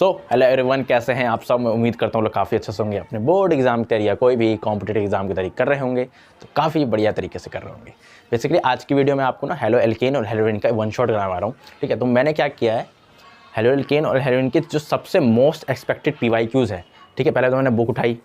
Hello everyone, कैसे हैं आप सब। मैं उम्मीद करता हूँ लोग काफ़ी अच्छे से होंगे। अपने बोर्ड एग्जाम की तैयारी या कोई भी कॉम्पिटेटिव एग्जाम की तैयारी कर रहे होंगे तो काफ़ी बढ़िया तरीके से कर रहे होंगे। बेसिकली आज की वीडियो में आपको ना हेलो एल्केन और हेलोइन का वन शॉट करवा रहा हूँ। ठीक है, तो मैंने क्या किया है, हेलो एल्केन और हेलोइन के जो सबसे मोस्ट एक्सपेक्टेड PYQs है। ठीक है, पहले तो मैंने बुक उठाई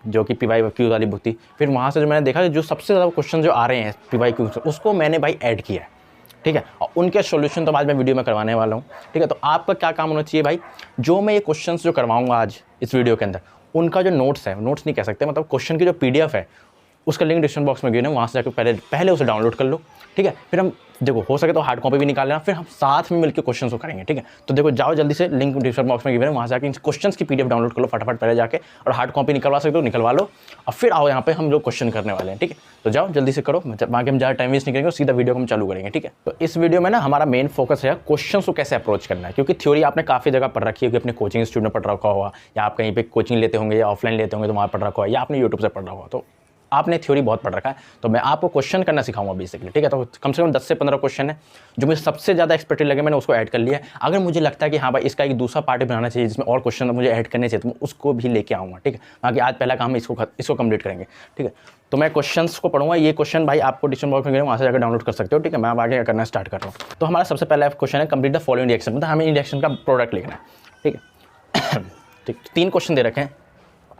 जो कि PYQ वाली बुक थी, फिर वहाँ से जो मैंने देखा कि जो सबसे ज़्यादा क्वेश्चन जो आ रहे हैं PYQ से उसको मैंने भाई ऐड किया है। ठीक है, और उनके सॉल्यूशन तो आज मैं वीडियो में करवाने वाला हूँ। ठीक है, तो आपका क्या काम होना चाहिए भाई, जो मैं ये क्वेश्चंस जो करवाऊंगा आज इस वीडियो के अंदर, उनका जो नोट्स है, नोट्स नहीं कह सकते, मतलब क्वेश्चन की जो PDF है उसका लिंक डिस्क्रिप्शन बॉक्स में गिवन है, वहाँ से जाकर पहले उसे डाउनलोड कर लो। ठीक है, फिर हम देखो हो सके तो हार्ड कॉपी भी निकाल लेना, फिर हम साथ में मिलकर क्वेश्चन को करेंगे। ठीक है, तो देखो जाओ जल्दी से, लिंक डिस्क्रिप्शन बॉक्स में गिवन है, वहाँ से जाकर इन क्वेश्चंस की PDF डाउनलोड कर लो फटाफट पहले जाके, और हार्ड कॉपी निकलवा सकते हो निकलवा लो, और फिर आओ यहाँ पे हम लोग क्वेश्चन करने वाले हैं। ठीक है, तो जाओ जल्दी से करो, बाकी हम ज़्यादा टाइम वेस्ट नहीं करेंगे, सीधा वीडियो को हम चालू करेंगे। ठीक है, तो इस वीडियो में ना हमारा मेन फोकस है क्वेश्चन को कैसे अप्रोच करना है, क्योंकि थ्योरी आपने काफ़ी जगह पढ़ रखी है, अपने कोचिंग इंस्टीट्यूट में पढ़ रखा होगा, या आप कहीं पे कोचिंग लेते होंगे, या ऑफलाइन लेते होंगे तो वहाँ पढ़ रखा होगा, या आपने यूट्यूब से पढ़ रखा होगा, तो आपने थ्योरी बहुत पढ़ रखा है। तो मैं आपको क्वेश्चन करना सिखाऊंगा बेसिकली। ठीक है, तो कम से कम 10 से 15 क्वेश्चन है जो मुझे सबसे ज़्यादा एक्सपेक्टेड लगे, मैंने उसको ऐड कर लिया है। अगर मुझे लगता है कि हाँ भाई इसका एक दूसरा पार्ट बनाना चाहिए जिसमें और क्वेश्चन मुझे ऐड करने चाहिए, तो मैं उसको भी लेके आऊँगा। ठीक है, बाकी आज पहला काम इसको कंप्लीट करेंगे। ठीक है, तो मैं क्वेश्चंस को पढ़ूंगा। ये क्वेश्चन भाई आपको डिस्क्रिप्शन बॉक्स में गए वहाँ से जाकर डाउनलोड कर सकते हो। ठीक है, मैं अब आगे करना स्टार्ट कर रहा हूँ। तो हमारा सबसे पहला क्वेश्चन है कंप्लीट द फॉलोइंग रिएक्शन, मतलब हमें रिएक्शन का प्रोडक्ट लिखना है। ठीक है, ठीक, 3 क्वेश्चन दे रखे हैं,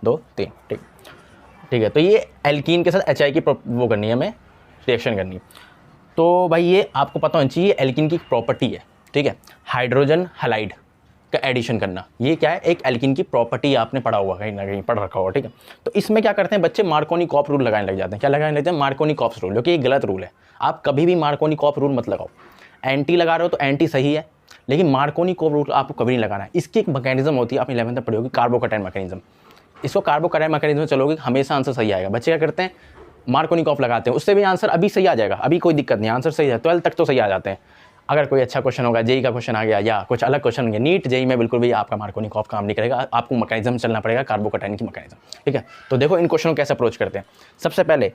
2 3। ठीक है, तो ये एल्कीन के साथ HI की वो करनी है, हमें रिएक्शन करनी है। तो भाई ये आपको पता होना चाहिए, एल्कीन की प्रॉपर्टी है। ठीक है, हाइड्रोजन हैलाइड का एडिशन करना, ये क्या है, एक एल्कीन की प्रॉपर्टी आपने पढ़ा हुआ कहीं ना कहीं पढ़ रखा होगा। ठीक है, तो इसमें क्या करते हैं बच्चे, मार्कोनी-कॉप रूल लगाने लग जाते हैं। क्या लगाने लगते हैं, मार्कोनी-कॉप्स रूल, जो कि ये गलत रूल है। आप कभी भी मार्कोनी-कॉप रूल मत लगाओ। एंटी लगा रहे हो तो एंटी सही है, लेकिन मार्कोनी-कॉप रूल आपको कभी नहीं लगाना है। इसकी एक मैकेनिज्म होती है, आप 11th में पढ़ी होगी, कार्बोकैटायन मैकेनिज्म। इसको कार्बोकैटायन मैकेनिज्म में चलोगे हमेशा आंसर सही आएगा। बच्चे क्या करते हैं, मार्कोनी-कॉप लगाते हैं, उससे भी आंसर अभी सही आ जाएगा, अभी कोई दिक्कत नहीं, आंसर सही है, 12th तक तो सही आ जाते हैं। अगर कोई अच्छा क्वेश्चन होगा, जेई का क्वेश्चन आ गया या कुछ अलग क्वेश्चन होंगे, नीट जेई में बिल्कुल भी आपका मार्कोनी-कॉप काम नहीं करेगा, आपको मैकेनिज्म चलना पड़ेगा, कार्बोकैटायन की मैकेनिज्म। ठीक है, तो देखो इन क्वेश्चनों को कैसे अप्रोच करते हैं। सबसे पहले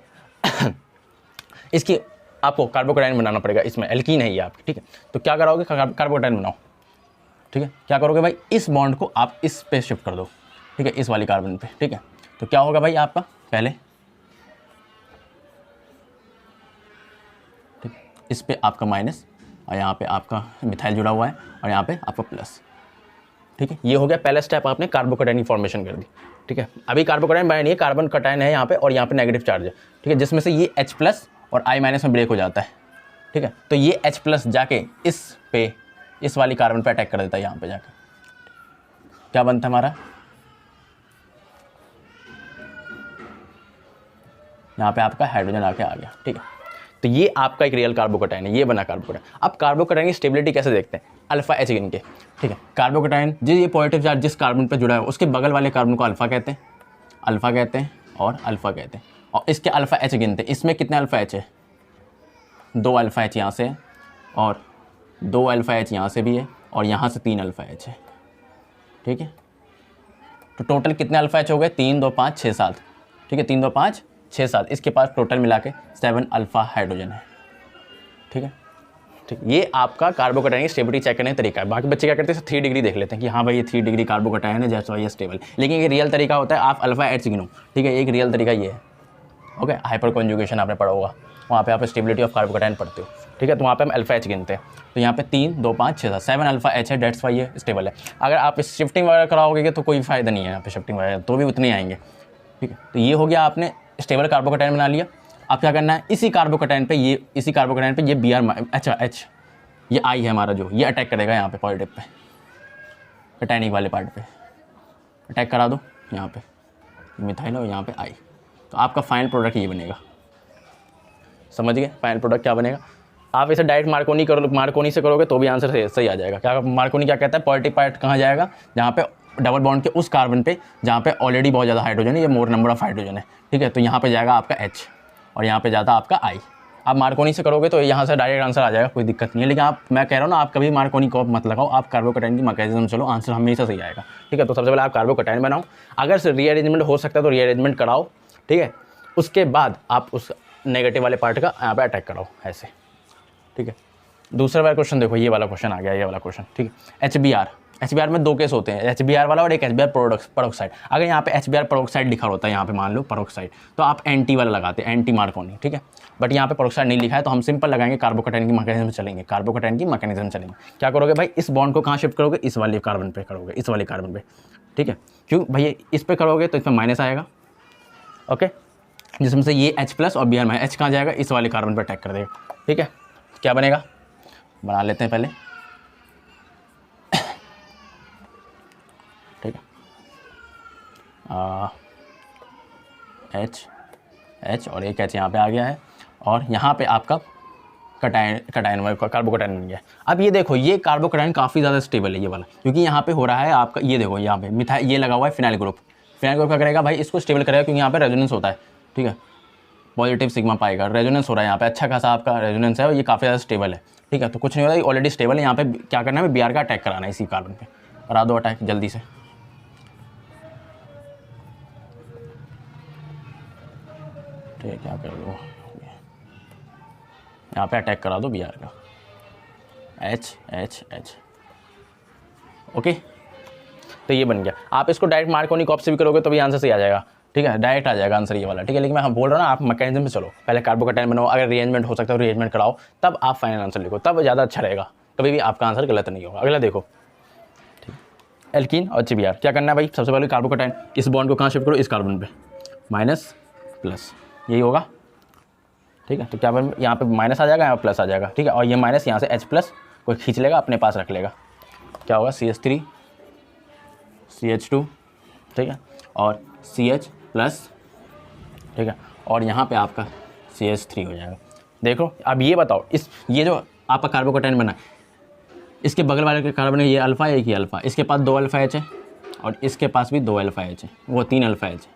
इसकी आपको कार्बोकैटायन बनाना पड़ेगा, इसमें एल्कीन है ये आपकी। ठीक है, तो क्या कराओगे, कार्बोकैटायन बनाओ। ठीक है, क्या करोगे भाई, इस बॉन्ड को आप इस पे शिफ्ट कर दो। ठीक है, इस वाली कार्बन पे। ठीक है, तो क्या होगा भाई आपका, पहले ठीक, इस पे आपका माइनस, और यहाँ पे आपका मिथाइल जुड़ा हुआ है, और यहाँ पे आपका प्लस। ठीक है, ये हो गया पहला स्टेप, आपने कार्बोकैटायन की फॉर्मेशन कर दी। ठीक है, अभी कार्बोकैटायन बना नहीं है, कार्बन कैटायन है यहाँ पे, और यहाँ पे नेगेटिव चार्ज है। ठीक है, जिसमें से ये H+ और I- में ब्रेक हो जाता है। ठीक है, तो ये H+ जाके इस वाली कार्बन पे अटैक कर देता है, यहाँ पे जाकर क्या बनता है हमारा, यहाँ पे आपका हाइड्रोजन आके आ गया। ठीक है, तो ये आपका एक रियल कार्बोकैटायन है, ये बना कार्बोकैटायन। अब कार्बोकैटायन की स्टेबिलिटी कैसे देखते हैं, अल्फा H गिन के। ठीक है, कार्बोकैटायन ये पॉजिटिव चार्ज जिस कार्बन पे जुड़ा है उसके बगल वाले कार्बन को अल्फा कहते हैं, अल्फा कहते हैं और अल्फा कहते हैं, और इसके अल्फा H गिनते हैं। इसमें कितने अल्फा H है, 2 अल्फा H यहाँ से है, और 2 अल्फा H यहाँ से भी है, और यहाँ से 3 अल्फा H है। ठीक है, तो टोटल कितने अल्फा H हो गए, 3 2 5 6 7। ठीक है, 3 2 5 6 7, इसके पास टोटल मिला के 7 अल्फा हाइड्रोजन है। ठीक है, ठीक, ये आपका कार्बोकैटायन की स्टेबिलिटी चेक करने का तरीका है। बाकी बच्चे क्या करते हैं, 3 डिग्री देख लेते हैं कि हाँ भाई ये 3 डिग्री कार्बोकैटायन है, जैसा ये स्टेबल। लेकिन ये रियल तरीका होता है, आप अल्फा H गिनो। ठीक है, एक रियल तरीका ये है। ओके, हाइपर कॉन्जुगेशन आपने पढ़ा होगा, वहाँ पे आप स्टेबिलिटी ऑफ कार्बोकैटायन पढ़ते हो। ठीक है, तो वहाँ पे हम अल्फा H गिनते हैं, तो यहाँ पे 3 2 5 6 7 अल्फा H है, डेट्स वाई ये स्टेबल है। अगर आप शिफ्टिंग वगैरह कराओगे तो कोई फ़ायदा नहीं है, यहाँ पे शिफ्टिंग वगैरह तो भी उतने आएंगे। ठीक है, तो ये हो गया, आपने स्टेबल कार्बोकैटायन बना लिया। अब क्या करना है, इसी कार्बोकैटायन पे ये Br अच्छा H, ये I है हमारा, जो ये अटैक करेगा यहाँ पे पॉजिटिव पे, कैटायनिक वाले पार्ट पे अटैक करा दो, यहाँ पे मिथाइल और यहाँ पे I, तो आपका फाइनल प्रोडक्ट ये बनेगा। समझ गए, फाइनल प्रोडक्ट क्या बनेगा। आप इसे डायरेक्ट मार्कोनी से करोगे तो भी आंसर सही आ जाएगा। क्या मार्कोनी क्या कहता है, पॉजिटिव पार्ट कहाँ जाएगा, जहाँ पे डबल बॉन्ड के उस कार्बन पे जहाँ पे ऑलरेडी बहुत ज़्यादा हाइड्रोजन है, ये मोर नंबर ऑफ हाइड्रोजन है। ठीक है, तो यहाँ पे जाएगा आपका H, और यहाँ पे जाता आपका I। आप मार्कोनी से करोगे तो यहाँ से डायरेक्ट आंसर आ जाएगा, कोई दिक्कत नहीं है। लेकिन मैं कह रहा हूँ ना, आप कभी मार्कोनी-कॉप मत लगाओ, आप कार्बोकैटायन की मैकेनिज्म चलो, आंसर हमेशा सही आएगा। ठीक है, तो सबसे पहले आप कार्बोकैटायन बनाओ, अगर से रीअरेंजमेंट हो सकता है तो रीअरेंजमेंट कराओ। ठीक है, उसके बाद आप उस नेगेटिव वाले पार्ट का यहाँ पे अटैक कराओ ऐसे। ठीक है, दूसरा वाला क्वेश्चन देखो, ये वाला क्वेश्चन आ गया, ये वाला क्वेश्चन, ठीक है। HBr में दो केस होते हैं, HBr वाला और एक HBr पेरोक्साइड। अगर यहाँ पे HBr पेरोक्साइड लिखा होता है, यहाँ पे मान लो पेरोक्साइड, तो आप एंटी वाला लगाते हैं, एंटी मार्कोनी, ठीक है। बट यहाँ पे पेरोक्साइड नहीं लिखा है तो हम सिंपल लगाएंगे, कार्बोकैटायन की मैकेनिज्म चलेंगे, कार्बोकैटायन की मैकेनिज्म चलेंगे। क्या करोगे भाई, इस बॉन्ड को कहाँ शिफ्ट करोगे, इस वाले कार्बन पे करोगे, इस वाले कार्बन पे, ठीक है। क्यों भैया, इस पे करोगे तो इसमें माइनस आएगा, ओके, जिसमें से ये H+ और Br- H कहाँ जाएगा, इस वाले कार्बन पर अटैक कर देगा, ठीक है। क्या बनेगा, बना लेते हैं पहले, ठीक है। H और एक H यहाँ पे आ गया है, और यहाँ पे आपका कार्बोकैटायन बन गया। अब ये देखो, ये कार्बोकैटायन काफ़ी ज़्यादा स्टेबल है ये वाला, क्योंकि यहाँ पे हो रहा है आपका, ये देखो यहाँ पे मिथाइल ये लगा हुआ है, फिनाइल ग्रुप क्या करेगा भाई, इसको स्टेबल करेगा, क्योंकि यहाँ पे रेजोनेंस होता है, ठीक है। पॉजिटिव सिग्मा पाएगा, रेजोनेंस हो रहा है यहाँ पे, अच्छा खासा आपका रेजोनेंस है और ये काफ़ी ज़्यादा स्टेबल है, ठीक है। तो कुछ नहीं होता, ये ऑलरेडी स्टेबल है। यहाँ पे क्या करना है, Br का अटैक कराना है इसी कार्बन पे, करा दो अटैक जल्दी से, ठीक है। क्या कर दो, यहाँ पे अटैक करा दो Br का, H, ओके। तो ये बन गया। आप इसको डायरेक्ट मार्कोनी कॉप से भी करोगे तो भी आंसर सही आ जाएगा, ठीक है, डायरेक्ट आ जाएगा आंसर ये वाला, ठीक है। लेकिन मैं बोल रहा हूँ ना, आप मैकेनिज्म में चलो, पहले कार्बोकैटायन बनाओ, अगर रिएरेंजमेंट हो सकता है तो रिएरेंजमेंट कराओ, तब आप फाइनल आंसर लिखो, तब ज़्यादा अच्छा रहेगा, कभी भी आपका आंसर गलत नहीं होगा। अगला देखो, ठीक, एल्कीन और HBr। क्या करना है भाई, सबसे पहले कार्बोकैटायन, इस बॉन्ड को कहाँ शिफ्ट करो, इस कार्बन पे, -+, यही होगा, ठीक है। तो क्या यहाँ पे माइनस आ जाएगा, यहाँ प्लस आ जाएगा, ठीक है। और ये माइनस यहाँ से H+ कोई खींच लेगा, अपने पास रख लेगा, क्या होगा, CH3 CH2, ठीक है, और CH+, ठीक है, और यहाँ पे आपका CH3 हो जाएगा। देखो अब ये बताओ, ये जो आपका कार्बोकैटायन बना, इसके बगल वाले के कार्बन है, ये अल्फ़ा है, एक ही अल्फ़ा, इसके पास 2 अल्फ़ा H है और इसके पास भी 2 अल्फ़ा H है, वो 3 अल्फ़ा H है,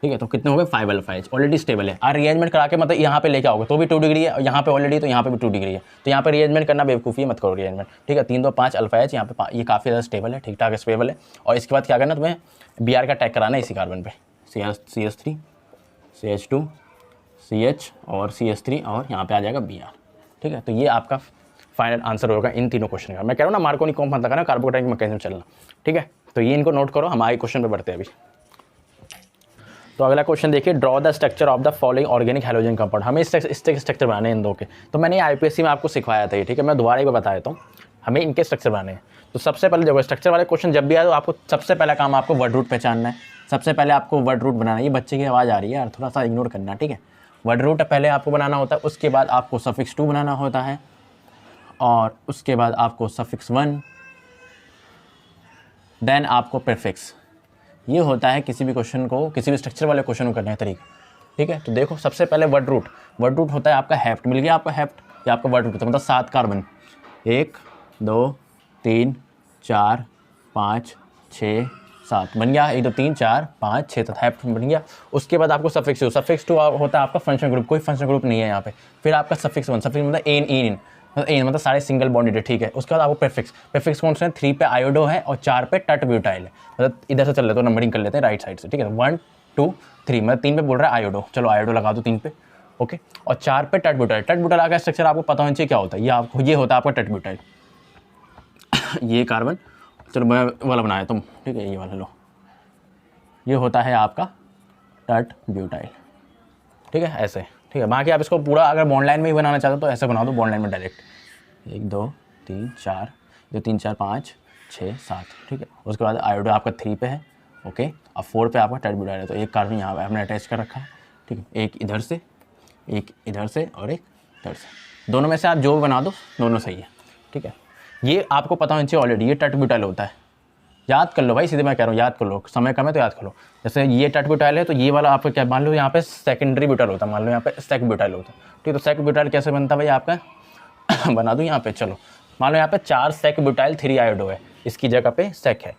ठीक है। तो कितने हो गए, 5 अल्फ़ा H, ऑलरेडी स्टेबल है। और रीअरेंजमेंट करा के मतलब यहाँ पे लेके आओगे तो भी 2 डिग्री है, यहाँ पे ऑलरेडी, तो यहाँ पे भी 2 डिग्री है, तो यहाँ पे रीअरेंजमेंट करना बेवकूफ़ी है, मत करो रीअरेंजमेंट, ठीक है। 3 2 5 अल्फ़ा H, यहाँ पे ये काफ़ी ज़्यादा स्टेबल है, ठीक ठाक स्टेबल है। और इसके बाद क्या करना, तुम्हें Br का अटैक कराना है इसी कार्बन पे, CH3 CH2 CH और CH3, और यहाँ पे आ जाएगा Br, ठीक है। तो ये आपका फाइनल आंसर होगा इन तीनों क्वेश्चन का। मैं कह रहा हूँ ना, मार्कोनी कॉम्प मत लगाना, कार्बोकैटायन की मैकेनिज्म चलना, ठीक है। तो ये इनको नोट करो, हम आगे क्वेश्चन पे बढ़ते हैं अभी। तो अगला क्वेश्चन देखिए, draw the structure of the following organic halogen compound. हमें इस स्ट्रक्चर बनाने हैं इन दो के, तो मैंने IPSC में आपको सिखवाया था ये, ठीक है। मैं दोबारा एक बार बता देता हूँ, हमें इनके स्ट्रक्चर बनाने हैं। तो सबसे पहले देखो, स्ट्रक्चर वाले क्वेश्चन जब भी आए तो आपको सबसे पहला काम आपको वर्ड रूट पहचानना है, सबसे पहले आपको वर्ड रूट बनाना है। ये बच्चे की आवाज़ आ रही है यार, थोड़ा सा इग्नोर करना, ठीक है। वर्ड रूट पहले आपको बनाना होता है, उसके बाद आपको सफिक्स 2 बनाना होता है, और उसके बाद आपको सफिक्स 1, देन आपको प्रीफिक्स। ये होता है किसी भी क्वेश्चन को, किसी भी स्ट्रक्चर वाले क्वेश्चन को करने का तरीका, ठीक है। तो देखो सबसे पहले वर्ड रूट होता है आपका हेफ्ट, मिल गया आपका हेफ्ट, ये आपका वर्ड रूट होता है, मतलब 7 कार्बन, 1 2 3 4 5 6 7 बन गया, 1 2 3 4 5 6 तथा हेफ्ट बन गया। उसके बाद आपको सफिक्स 2 होता है आपका फंक्शनल ग्रुप, कोई फंक्शनल ग्रुप नहीं है यहाँ पे। फिर आपका सफिक्स 1, सफिक्स मतलब एन मतलब सारे सिंगल बॉन्डेड है, ठीक है। उसके बाद आपको प्रीफिक्स कौन से हैं, 3 पे आयोडो है और 4 पे टट ब्यूटाइल है, मतलब इधर से चल लेते हो, नंबरिंग कर लेते हैं राइट साइड से, ठीक है। 1 2 3 मतलब 3 पे बोल रहा है आयोडो, चलो आयोडो लगा दो 3 पे, ओके। और 4 पे टट ब्यूटाइल का स्ट्रक्चर आपको पता होना चाहिए क्या होता है, ये होता है आपका टट ब्यूटाइल ये कार्बन, चलो मैं वाला बनाया तुम, ठीक है, ये वाला लो, ये होता है आपका टट ब्यूटाइल, ठीक है, ऐसे, ठीक है। बाकी आप इसको पूरा अगर बॉन्ड लाइन में ही बनाना चाहते हो तो ऐसे बना दो, बॉन्ड लाइन में डायरेक्ट, 1 2 3 4 3 4 5 6 7, ठीक है। उसके बाद आयोडो आपका 3 पे है, ओके। अब 4 पे आपका टट ब्यूटाइल है, तो एक कार्बन यहाँ पे आपने अटैच कर रखा है, ठीक है, एक इधर से, एक इधर से और एक इधर से, दोनों में से आप जो भी बना दो दोनों सही है, ठीक है। ये आपको पता होना चाहिए ऑलरेडी, ये टट ब्यूटाइल होता है, याद कर लो भाई, सीधे मैं कह रहा हूँ याद कर लो, समय कम है तो याद कर लो। जैसे ये टट ब्यूटाइल है तो ये वाला आपका क्या, मान लो यहाँ पे सेकेंडरी ब्यूटाइल होता है, मान लो यहाँ पे सेक ब्यूटाइल होता है, ठीक है। तो सेक ब्यूटाइल कैसे बनता है भाई आपका बना दूँ यहाँ पे, चलो मान लो यहाँ पे 4 सेक ब्यूटाइल 3 आयोडो है, इसकी जगह पे सेक है,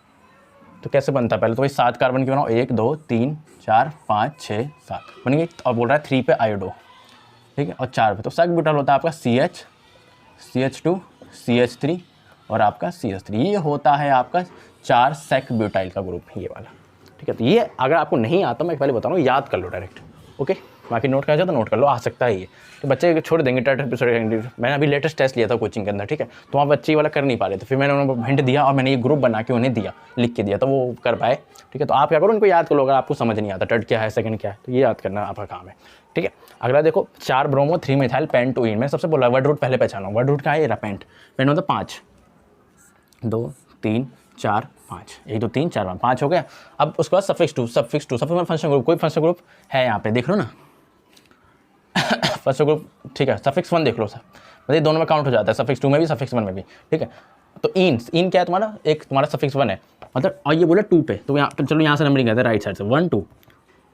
तो कैसे बनता है पहले तो भाई 7 कार्बन की बनाओ, 1 2 3 4 5 6 7 बन गई। और बोल रहा है 3 पे आयोडो, ठीक है, और 4 पे, तो सेक ब्यूटाइल होता है आपका CH CH2 CH3 और आपका CH3, ये होता है आपका 4 सेक ब्यूटाइल का ग्रुप, ये वाला, ठीक है। तो ये अगर आपको नहीं आता, मैं पहले बता रहा हूँ, याद कर लो डायरेक्ट, ओके। बाकी नोट करना चाहो तो नोट कर लो, आ सकता ही है। तो बच्चे छोड़ देंगे मैंने अभी लेटेस्ट टेस्ट लिया था कोचिंग के अंदर, ठीक है, तो वहाँ बच्चे वाला कर नहीं पा रहे थे, फिर मैंने उनको हिंट दिया और मैंने ये ग्रुप बना के उन्हें दिया, लिख के दिया, तो वो कर पाए, ठीक है। तो आप क्या करो, उनको याद करो, अगर आपको समझ नहीं आता टर्ट क्या है, सेकंड क्या है, तो ये याद करना आपका काम है, ठीक है। अगला देखो 4 ब्रोमो 3 मिथाइल पेंटोइन में सबसे बोला वर्ड रूट पहले पहचाना, वर्ड रूट क्या है, ये पेंट, पेंट मतलब 5, 2 3 4 5, 1 2 3 4 5 हो गया। अब उसके बाद सफिक्स टू में फंक्शन ग्रुप, कोई फंक्शन ग्रुप है यहाँ पे देख लो ना फंक्शन ग्रुप, ठीक है। सफिक्स 1 देख लो सर, मतलब दोनों में काउंट हो जाता है, सफिक्स 2 में भी सफिक्स 1 में भी, ठीक है। तो इन क्या है तुम्हारा, एक तुम्हारा सफिक्स 1 है, मतलब और ये बोला 2 पे, तो यहाँ चलो यहाँ से नंबरिंग कहते हैं राइट साइड से 1 2,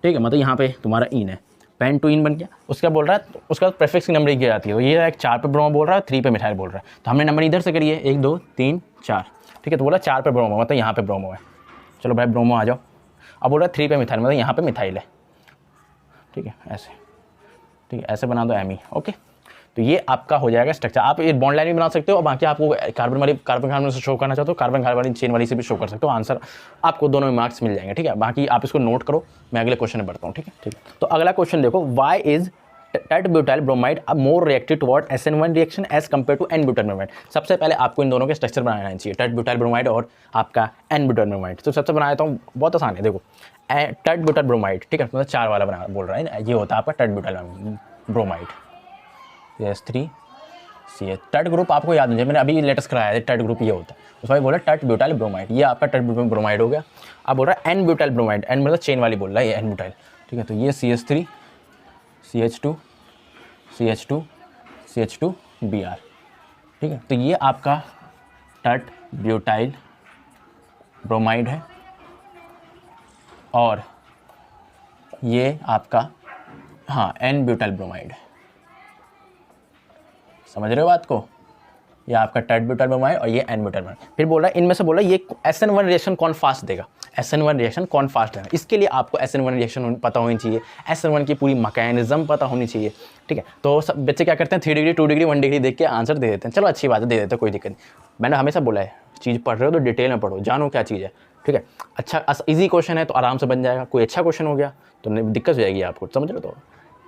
ठीक है, मतलब यहाँ पे तुम्हारा इन है, पेन टू इन बन गया। उसका बोल रहा है, उसका प्रेफिक्स की नंबरिंग की जाती है, तो ये एक 4 पे ब्रोमो बोल रहा है, 3 पे मिथाइल बोल रहा है, तो हमने नंबर इधर से करी है 1 2 3 4, ठीक है। तो बोला 4 पे ब्रोमो, मतलब यहाँ पे ब्रोमो है, चलो भाई ब्रोमो आ जाओ। अब बोल रहा है 3 पे मिथाइल, मतलब यहाँ पे मिथाइल है, ठीक है, ऐसे, ठीक है, ऐसे बना दो एमी, ओके। तो ये आपका हो जाएगा स्ट्रक्चर। आप ये बॉन्ड लाइन भी बना सकते हो, और बाकी आपको कार्बन से शो करना चाहते हो, कार्बन वाली चेन वाली से भी शो कर सकते हो, आंसर आपको दोनों में मार्क्स मिल जाएंगे, ठीक है। बाकी आप इसको नोट करो, मैं अगले क्वेश्चन में बढ़ता हूँ, ठीक है, ठीक है। तो अगला क्वेश्चन देखो, why is tert butyl bromide more reactive toward SN1 reaction as compare to n butyl bromide. सबसे पहले आपको इन दोनों के स्ट्रक्चर बनाना चाहिए, टेट-ब्यूटाइल ब्रोमाइड और आपका N-ब्यूटाइल ब्रोमाइड। तो सबसे बना देता हूँ, बहुत आसान है, देखो टेट-ब्यूटाइल ब्रोमाइड, ठीक है, मतलब 4 वाला बना बोल रहा है, ये होता है आपका टेट-ब्यूटाइल ब्रोमाइड, CH3 CH। टट ग्रुप आपको याद नहीं है, मैंने अभी लेटेस्ट कराया है, टट ग्रुप ये होता है, उसमें बोला टेट-ब्यूटाइल ब्रोमाइड, ये आपका टेट-ब्यूटाइल ब्रोमाइड हो गया। अब बोल रहा है N-ब्यूटाइल ब्रोमाइड, N मतलब चेन वाली बोल रहा है, ये N-ब्यूटाइल, ठीक है। तो ये CH3 CH2 CH2 CH2 Br, ठीक है। तो ये आपका टेट-ब्यूटाइल ब्रोमाइड है, और ये आपका हाँ N-ब्यूटाइल ब्रोमाइड है, समझ रहे हो बात को, ये आपका टेट-ब्यूटाइल ब्रोमाइड और ये N-ब्यूटाइल ब्रोमाइड। फिर बोल रहा है इनमें से बोला ये SN1 रिएक्शन कौन फास्ट देगा, SN1 रिएक्शन कौन फास्ट देगा। इसके लिए आपको SN1 रिएक्शन पता होनी चाहिए, SN1 की पूरी मैकेनिज्म पता होनी चाहिए, ठीक है। तो सब बच्चे क्या करते हैं, 3 डिग्री 2 डिग्री 1 डिग्री देख के आंसर दे देते हैं, चलो अच्छी बात है, दे देते हैं, कोई दिक्कत नहीं। मैंने हमेशा बोला है, चीज़ पढ़ रहे हो तो डिटेल में पढ़ो, जानो क्या चीज़ है, ठीक है। अच्छा ईजी क्वेश्चन है तो आराम से बन जाएगा, कोई अच्छा क्वेश्चन हो गया तो दिक्कत हो जाएगी आपको, समझ लो। तो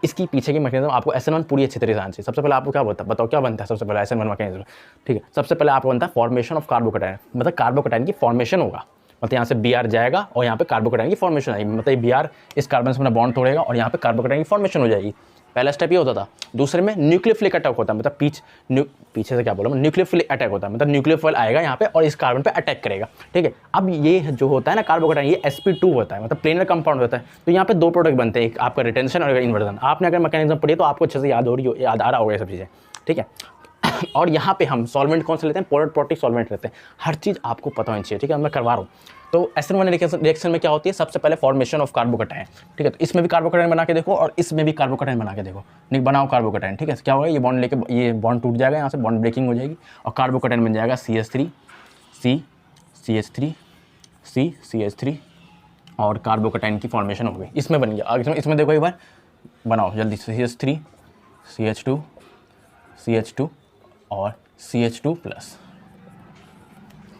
इसकी पीछे की मैकेनिज्म आपको SN1 पूरी अच्छी तरह से आंसर। सबसे पहले आपको क्या बताओ क्या बनता है, सबसे पहले SN1 मैकेनिज्म, ठीक है। सबसे पहले आपको बनता है फॉर्मेशन ऑफ कार्बोकैटायन, मतलब कार्बोकैटायन की फॉर्मेशन होगा, मतलब यहाँ से Br जाएगा और यहाँ पे कार्बोकैटायन की फॉर्मेशन आएगी, मतलब Br इस कार्बन से अपना बॉन्ड तोड़ेगा और यहाँ पे कार्बोकैटायन की फॉर्मेशन हो जाएगी। पहला स्टेप ये होता था। दूसरे में न्यूक्लियोफिलिक अटैक होता है, मतलब पीछे से क्या बोला, न्यूक्लियोफिलिक अटैक होता है, मतलब न्यूक्लियोफिल आएगा यहाँ पे और इस कार्बन पे अटैक करेगा, ठीक है। अब ये जो होता है ना कार्बोकैटायन, ये sp2 होता है, मतलब प्लेनर कंपाउंड होता है। तो यहाँ पे 2 प्रोडक्ट बनते हैं, एक आपका रिटेंशन और इन्वर्जन। आपने अगर मैकेनिज्म पढ़ी तो आपको अच्छे से याद आ रहा होगा ये सब चीज़ें, ठीक है। और यहाँ पे हम सॉल्वेंट कौन से लेते हैं, पोलर प्रोटिक सॉल्वेंट लेते हैं, हर चीज़ आपको पता होनी चाहिए, ठीक है। मैं करवा रहा हूँ। तो SN1 रिएक्शन में क्या होती है, सबसे पहले फॉर्मेशन ऑफ कार्बोकैटायन, ठीक है। तो इसमें भी कार्बोकैटायन बना के देखो और इसमें भी कार्बोकैटायन बना के देखो, नहीं बनाओ कार्बोकैटायन, ठीक है। क्या होगा, ये बॉन्ड लेके ये बॉन्ड टूट जाएगा, यहाँ से बॉन्ड ब्रेकिंग हो जाएगी और कार्बोकैटायन बन जाएगा CH3 C CH3 C CH3 और कार्बोकैटायन की फॉर्मेशन हो गई, इसमें बन गया। इसमें देखो एक बार बनाओ जल्दी, CH3 CH2 CH2 और CH2+,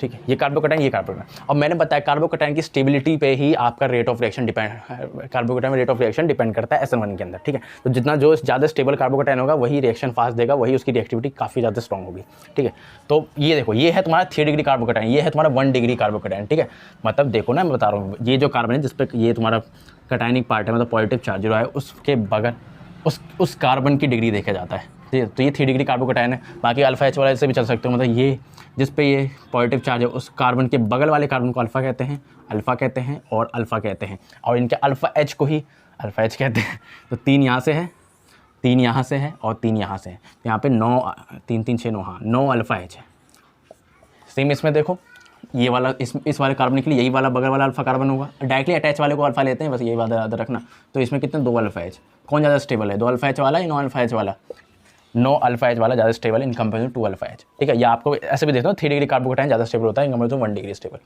ठीक है। ये कार्बोकैटायन, ये कार्बोकैटायन। और मैंने बताया कार्बोकैटायन की स्टेबिलिटी पे ही आपका रेट ऑफ रिएक्शन कार्बोकैटायन में रेट ऑफ रिएक्शन डिपेंड करता है SN1 के अंदर, ठीक है। तो जितना जो ज़्यादा स्टेबल कार्बोकैटायन होगा वही रिएक्शन फास्ट देगा, वही उसकी रिएक्टिविटी काफ़ी ज़्यादा स्ट्रॉन्ग होगी, ठीक है। तो ये देखो, ये है तुम्हारा 3 डिग्री कार्बोकैटायन, ये है तुम्हारा 1 डिग्री कार्बोकैटायन, ठीक है। मतलब देखो ना, मैं बता रहा हूँ, ये जो कार्बन है जिसपे ये तुम्हारा कैटायनिक पार्ट है, मतलब पॉजिटिव चार्ज जो है, उसके बगल उस कार्बन की डिग्री देखा जाता है, तो ये 3 डिग्री कार्बोकैटायन है। बाकी अल्फा H वाला से भी चल सकते हो, मतलब ये जिस पे ये पॉजिटिव चार्ज है उस कार्बन के बगल वाले कार्बन को अल्फा कहते हैं और अल्फा कहते हैं, और इनके अल्फा H को ही अल्फा H कहते हैं। तो 3 यहाँ से है, 3 यहाँ से है और 3 यहाँ से है, तो यहाँ पे 9 3 3 6 9, हाँ 9 अल्फा H है। सेम इसमें देखो, ये वाला इस वाले कार्बन के लिए यही वाला बगल वाला अल्फा कार्बन होगा, डायरेक्टली अटैच वाले को अल्फा लेते हैं, बस यही बात याद रखना। तो इसमें कितने 2 अल्फा H, कौन ज़्यादा स्टेबल है, 2 अल्फा H वाला या 9 अल्फा H वाला? 9 अल्फा H वाला ज़्यादा stable in comparison to 2 alpha H, ठीक है। या आपको ऐसे भी देखते हो 3 डिग्री कार्बोकैटायन ज़्यादा स्टेबल होता है इन कंपेरिजन 1 डिग्री स्टेबल,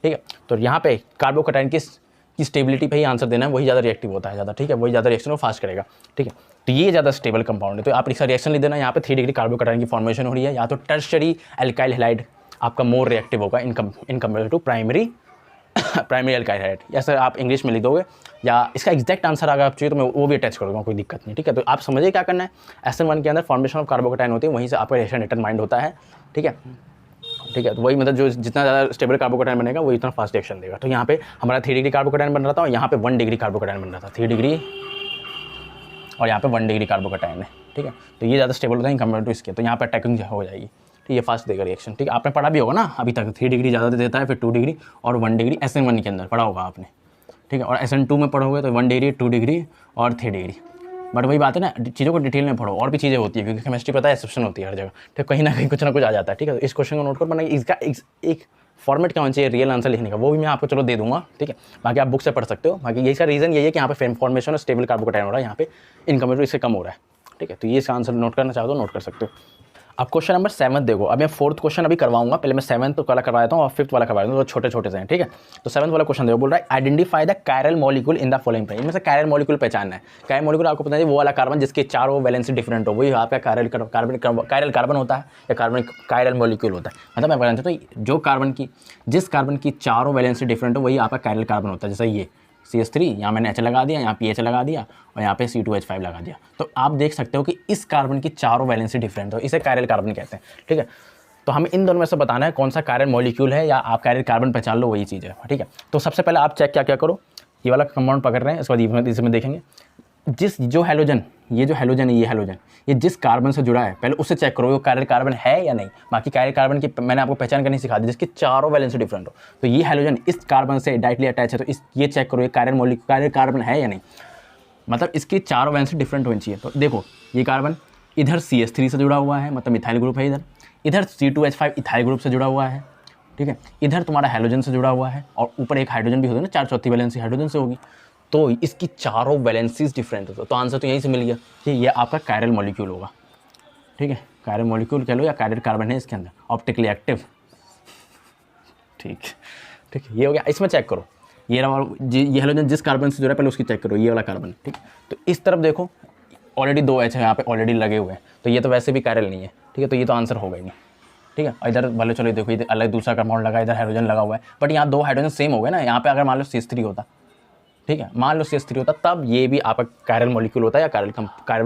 ठीक है। तो यहाँ पे कार्बोकैटायन की स्टेबिलिटी पे ही आंसर देना है, वही ज़्यादा रिएक्टिव होता है ज़्यादा, ठीक है, वही ज़्यादा रिएक्शन को फास्ट करेगा, ठीक है। तो ये ज़्यादा स्टेबल कंपाउंड है, तो आप इसका रिएक्शन नहीं देना। यहाँ पे 3 डिग्री कार्बोकैटायन की फॉर्मेशन हो रही है, या तो टर्शरी एल्काइल हैलाइड आपका मोर रिएक्टिव होगा in comparison to primary primary alkyl hydride, या सर आप इंग्लिश में लिख दोगे, या इसका एग्जैक्ट आंसर अगर आप चाहिए तो मैं वो भी अटैच कर दूँगा, कोई दिक्कत नहीं, ठीक है। तो आप समझिए क्या करना है, SN1 के अंदर फॉर्मेशन ऑफ कार्बोकेटाइन होती है, वहीं से आपका रिएक्शन डिटरमाइंड होता है, ठीक है। ठीक है, तो वही मतलब जो जितना ज़्यादा स्टेबल कार्बोकेटाइन बनेगा वो इतना फास्ट रिएक्शन देगा। तो यहाँ पे हमारा 3 डिग्री कार्बोकेटाइन बन रहा था और यहाँ पे 1 डिग्री कार्बोकेटाइन बन रहा था, 3 डिग्री और यहाँ पे 1 डिग्री कार्बोकेटाइन है, ठीक है। तो ये ज़्यादा स्टेबल होता है कंपेयर टू इसके, तो यहाँ पे अटैकिंग हो जाएगी, ठीक है, फास्ट देगा रिएक्शन, ठीक है। आपने पढ़ा भी होगा ना अभी तक, 3 डिग्री ज़्यादा देता है, फिर 2 डिग्री और 1 डिग्री SN1 के अंदर पढ़ा होगा आपने, ठीक है। और SN2 में पढ़ोगे तो 1 डिग्री, 2 डिग्री और 3 डिग्री। बट वही बात है ना, चीज़ों को डिटेल में पढ़ो, और भी चीज़ें होती है, क्योंकि केमिस्ट्री पता है एक्सेप्शन होती है हर जगह, ठीक, कहीं ना कहीं कुछ ना कुछ आ जाता है, ठीक है। तो इस क्वेश्चन को नोट कर, बनाइए इसका एक फॉर्मेट क्या होना चाहिए रियल आंसर लिखने का, वो भी मैं आपको चलो दे दूंगा, ठीक है। बाकी आप बुक से पढ़ सकते हो। बाकी इसका रीज़न यही है कि यहाँ पे फॉर्मेशन और स्टेबल कार्बोकेटाइन हो रहा है, यहाँ पे इनकम्पेरेटिव इससे कम हो रहा है, ठीक है। तो ये इसका आंसर नोट करना चाहो तो नोट कर सकते हो। अब क्वेश्चन नंबर 7 देखो, अब मैं 4th क्वेश्चन अभी करवाऊंगा, पहले मैं 7th वाला करवा देता हूँ और 5th वाला करवा देता हूँ, तो छोटे छोटे से हैं, ठीक है। तो 7th वाला क्वेश्चन देखो, बोल रहा है identify the chiral molecule in the following prime. इनमें से कायरल मॉलिक्यूल पहचानना है। कायरल मॉलिक्यूल आपको पता है वो वाला कार्बन जिसके चारों वैलेंसी डिफरेंट हो, वही आपका कायरल कार्बन होता है, या कायरल मॉलिक्यूल होता है। मतलब मैं बताना चाहता हूँ जो जिस कार्बन की चारों वैलेंसी डिफरेंट हो वही आपका कायरल कार्बन होता है। जैसे ये CH3, यहाँ मैंने H लगा दिया, यहाँ PH लगा दिया और यहाँ पे C2H5 लगा दिया। तो आप देख सकते हो कि इस कार्बन की चारों वैलेंसी डिफरेंट हो, इसे कायरल कार्बन कहते हैं, ठीक है। तो हमें इन दोनों में से बताना है कौन सा कायरल मॉलिक्यूल है, या आप कायरल कार्बन पहचान लो, वही चीज़ है, ठीक है। तो सबसे पहले आप चेक क्या करो, ये वाला कंपाउंड पकड़ रहे हैं, इसके बाद इसमें देखेंगे जो हैलोजन है, ये जिस कार्बन से जुड़ा है पहले उससे चेक करो वो कायरल कार्बन है या नहीं। बाकी कायरल कार्बन की मैंने आपको पहचान करनी सिखा दी, जिसकी चारों वैलेंसी डिफरेंट हो। तो ये हैलोजन इस कार्बन से डायरेक्टली अटैच है, तो ये चेक करो ये कायरल कार्बन है या नहीं, मतलब इसकी चारों वैलेंसी डिफरेंट होनी चाहिए। तो देखो ये कार्बन इधर CH3 से जुड़ा हुआ है, मतलब मिथाइल ग्रुप है, इधर C2H5 इथाइल ग्रुप से जुड़ा हुआ है, ठीक है। इधर तुम्हारा हैलोजन से जुड़ा हुआ है और ऊपर एक हाइड्रोजन भी होता है ना, 4/4 वैलेंसी हाइड्रोजन से होगी, तो इसकी चारों वैलेंसीज डिफरेंट होता है। तो आंसर तो यहीं से मिल गया कि ये आपका कायरल मॉलिक्यूल होगा, ठीक है। कायरल मॉलिक्यूल कह लो या कायरल कार्बन है इसके अंदर, ऑप्टिकली एक्टिव, ठीक है, ये हो गया। इसमें चेक करो ये हैलोजन जिस कार्बन से जुड़ा है पहले उसकी चेक करो, ये वाला कार्बन, ठीक। तो इस तरफ देखो ऑलरेडी 2 H है यहाँ पे ऑलरेडी लगे हुए हैं, तो ये तो वैसे भी कायरल नहीं है, ठीक है। तो ये तो आंसर होगा ही नहीं, ठीक है। इधर भले चलो देखो इधर अलग दूसरा कंपाउंड लगा, इधर हाइड्रोजन लगा हुआ है, बट यहाँ 2 हाइड्रोजन सेम हो गए ना। यहाँ पे अगर मान लो CH3 होता, ठीक है, मान लो CH3 होता, तब ये भी आपका कायरल मॉलिक्यूल होता है या कायरल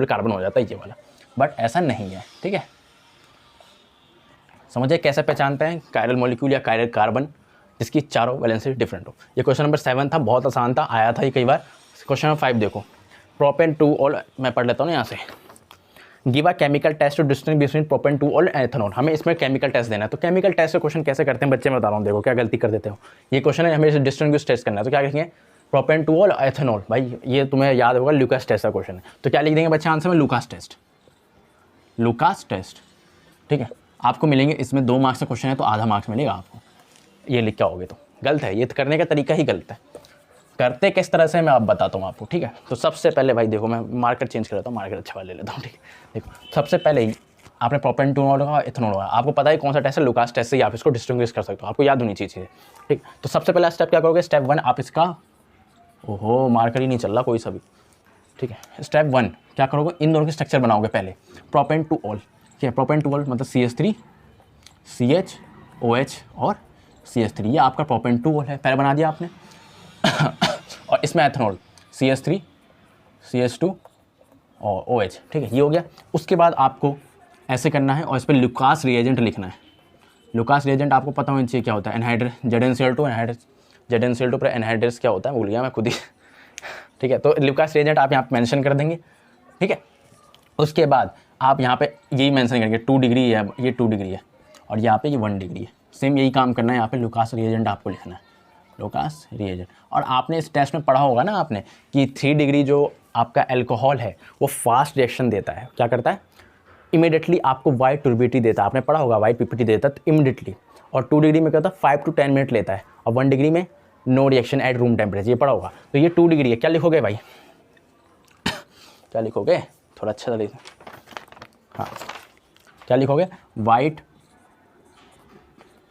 कार्बन हो जाता है ये वाला, बट ऐसा नहीं है, ठीक है। समझिए कैसे पहचानते हैं कायरल मॉलिक्यूल या कायरल कार्बन जिसकी चारों वैलेंसी डिफरेंट हो। ये क्वेश्चन नंबर 7 था, बहुत आसान था, आया था ये कई बार। क्वेश्चन नंबर 5 देखो, प्रोपेन 2 ऑल, मैं पढ़ लेता हूँ ना यहाँ से। Give a chemical test to distinguish between propane 2 और एथेनॉल। हमें इसमें केमिकल टेस्ट देना है। तो केमिकल टेस्ट का क्वेश्चन कैसे करते हैं बच्चे, मैं बता रहा हूँ, देखो क्या गलती कर देते हो। ये क्वेश्चन है हमें डिस्टिंग्विश टेस्ट करना है, तो क्या लिखेंगे, प्रोपेन 2 और एथेनॉल। भाई ये तुम्हें याद होगा लुकास टेस्ट का क्वेश्चन है, तो क्या लिख देंगे बच्चे आंसर में, लुकास टेस्ट, ठीक है। आपको मिलेंगे इसमें 2 मार्क्स का क्वेश्चन है तो आधा मार्क्स मिलेगा आपको, ये लिख के आओगे तो गलत है, ये करने का तरीका ही गलत है। करते किस तरह से मैं आप बताता हूँ आपको, ठीक है। तो सबसे पहले भाई देखो, मैं मार्कर चेंज कर लेता हूँ, मार्कर अच्छा वाला ले लेता हूँ, ठीक है। देखो सबसे पहले ही आपने प्रोपेन 2 होगा, एथेनॉल होगा, आपको पता है कौन सा टेस्ट है, लुकास टेस्ट से ही आप इसको डिस्टिंग्विश कर सकते हो, आपको याद होनी चाहिए चीज़ें, ठीक। तो सबसे पहला स्टेप क्या करोगे, स्टेप 1 आप इसका, ओहो मार्कर ही नहीं चल रहा कोई सा भी, ठीक है। स्टेप 1 क्या करोगे, इन दोनों के स्ट्रक्चर बनाओगे पहले, प्रोपेन 2 ऑल, ठीक है। प्रोपेन 2 ऑल मतलब CH3 CHOH और CH3, ये आपका प्रोपेन 2 ऑल है, पहले बना दिया आपने। और इसमें एथेनॉल CH3 CH2 और OH, ठीक है, ये हो गया। उसके बाद आपको ऐसे करना है और इस पर लुकास रिएजेंट लिखना है। लुकास रिएजेंट आपको पता होना चाहिए क्या होता है, एनहाइड्र ZnCl2 पर एनहाइड्रस क्या होता है, भूल गया मैं खुद ही, ठीक है। तो लुकास रिएजेंट आप यहाँ पे मेंशन कर देंगे, ठीक है। उसके बाद आप यहाँ पे यही मेंशन करेंगे 2 डिग्री है, ये 2 डिग्री है और यहाँ पे ये 1 डिग्री है, सेम यही काम करना है। यहाँ पे लुकास रिएजेंट आपको लिखना है, लुकास रिएजेंट। और आपने इस टेस्ट में पढ़ा होगा ना आपने कि 3 डिग्री जो आपका अल्कोहल है वो फास्ट रिएक्शन देता है, क्या करता है, इमीडिएटली आपको वाइट टर्बिडिटी देता है, आपने पढ़ा होगा वाइट पीपीटी देता है इमीडिएटली। और 2 डिग्री में क्या होता है 5 to 10 मिनट लेता है, और 1 डिग्री में no reaction at room temperature, ये पढ़ा होगा। तो ये 2 डिग्री है, क्या लिखोगे भाई, क्या लिखोगे, थोड़ा अच्छा सा लिखो, हाँ क्या लिखोगे, white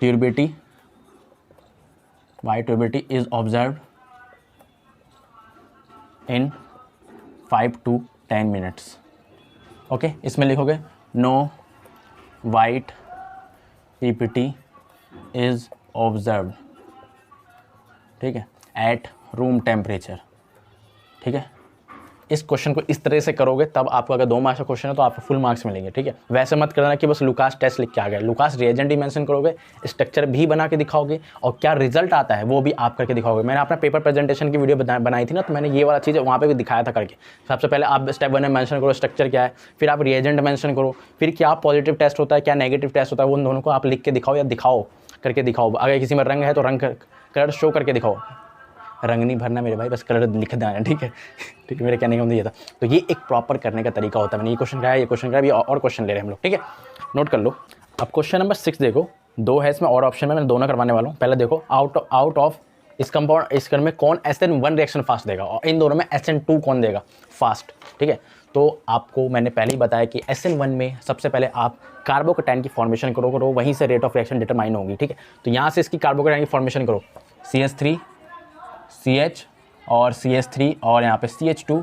turbidity is observed in 5 to 10 minutes, okay. इसमें लिखोगे no white PPT is observed ठीक है, एट रूम टेम्परेचर। ठीक है, इस क्वेश्चन को इस तरह से करोगे तब आपको, अगर 2 मार्क्स का क्वेश्चन है तो आपको फुल मार्क्स मिलेंगे। ठीक है, वैसे मत करना कि बस लुकास टेस्ट लिख के आ गए। लुकास रिएजेंट ही मेंशन करोगे, स्ट्रक्चर भी बना के दिखाओगे और क्या रिजल्ट आता है वो भी आप करके दिखाओगे। मैंने अपना पेपर प्रेजेंटेशन की वीडियो बनाई थी ना, तो मैंने ये वाला चीज़ वहाँ पर भी दिखाया था करके। सबसे पहले आप स्टेप 1 में मेंशन करो स्ट्रक्चर क्या है, फिर आप रिएजेंट मेंशन करो, फिर क्या पॉजिटिव टेस्ट होता है, क्या नेगेटिव टेस्ट होता है, उन दोनों को आप लिख के दिखाओ या दिखाओ करके दिखाओ। अगर किसी में रंग है तो रंग कलर शो करके दिखाओ। रंग नहीं भरना मेरे भाई, बस कलर लिख देना। ठीक है, ठीक है, मेरे कहने का मतलब ये था। तो ये एक प्रॉपर करने का तरीका होता है। मैंने ये क्वेश्चन कराया, ये क्वेश्चन कराया, ये और क्वेश्चन ले रहे हैं हम लोग। ठीक है, नोट कर लो। अब क्वेश्चन नंबर 6 देखो, 2 है इसमें और ऑप्शन में, मैं दोनों करवाने वाला हूँ। पहले देखो, आउट ऑफ इस कंपाउंड इस में कौन SN1 रिएक्शन फास्ट देगा और इन दोनों में SN2 कौन देगा फास्ट। ठीक है, तो आपको मैंने पहले ही बताया कि SN1 में सबसे पहले आप कार्बोकैटायन की फॉर्मेशन करो, वहीं से रेट ऑफ रिएक्शन डिटरमाइन होगी। ठीक है, तो यहाँ से इसकी कार्बोकैटायन की फॉर्मेशन करो, CH3 CH और CH3 और यहाँ पे CH2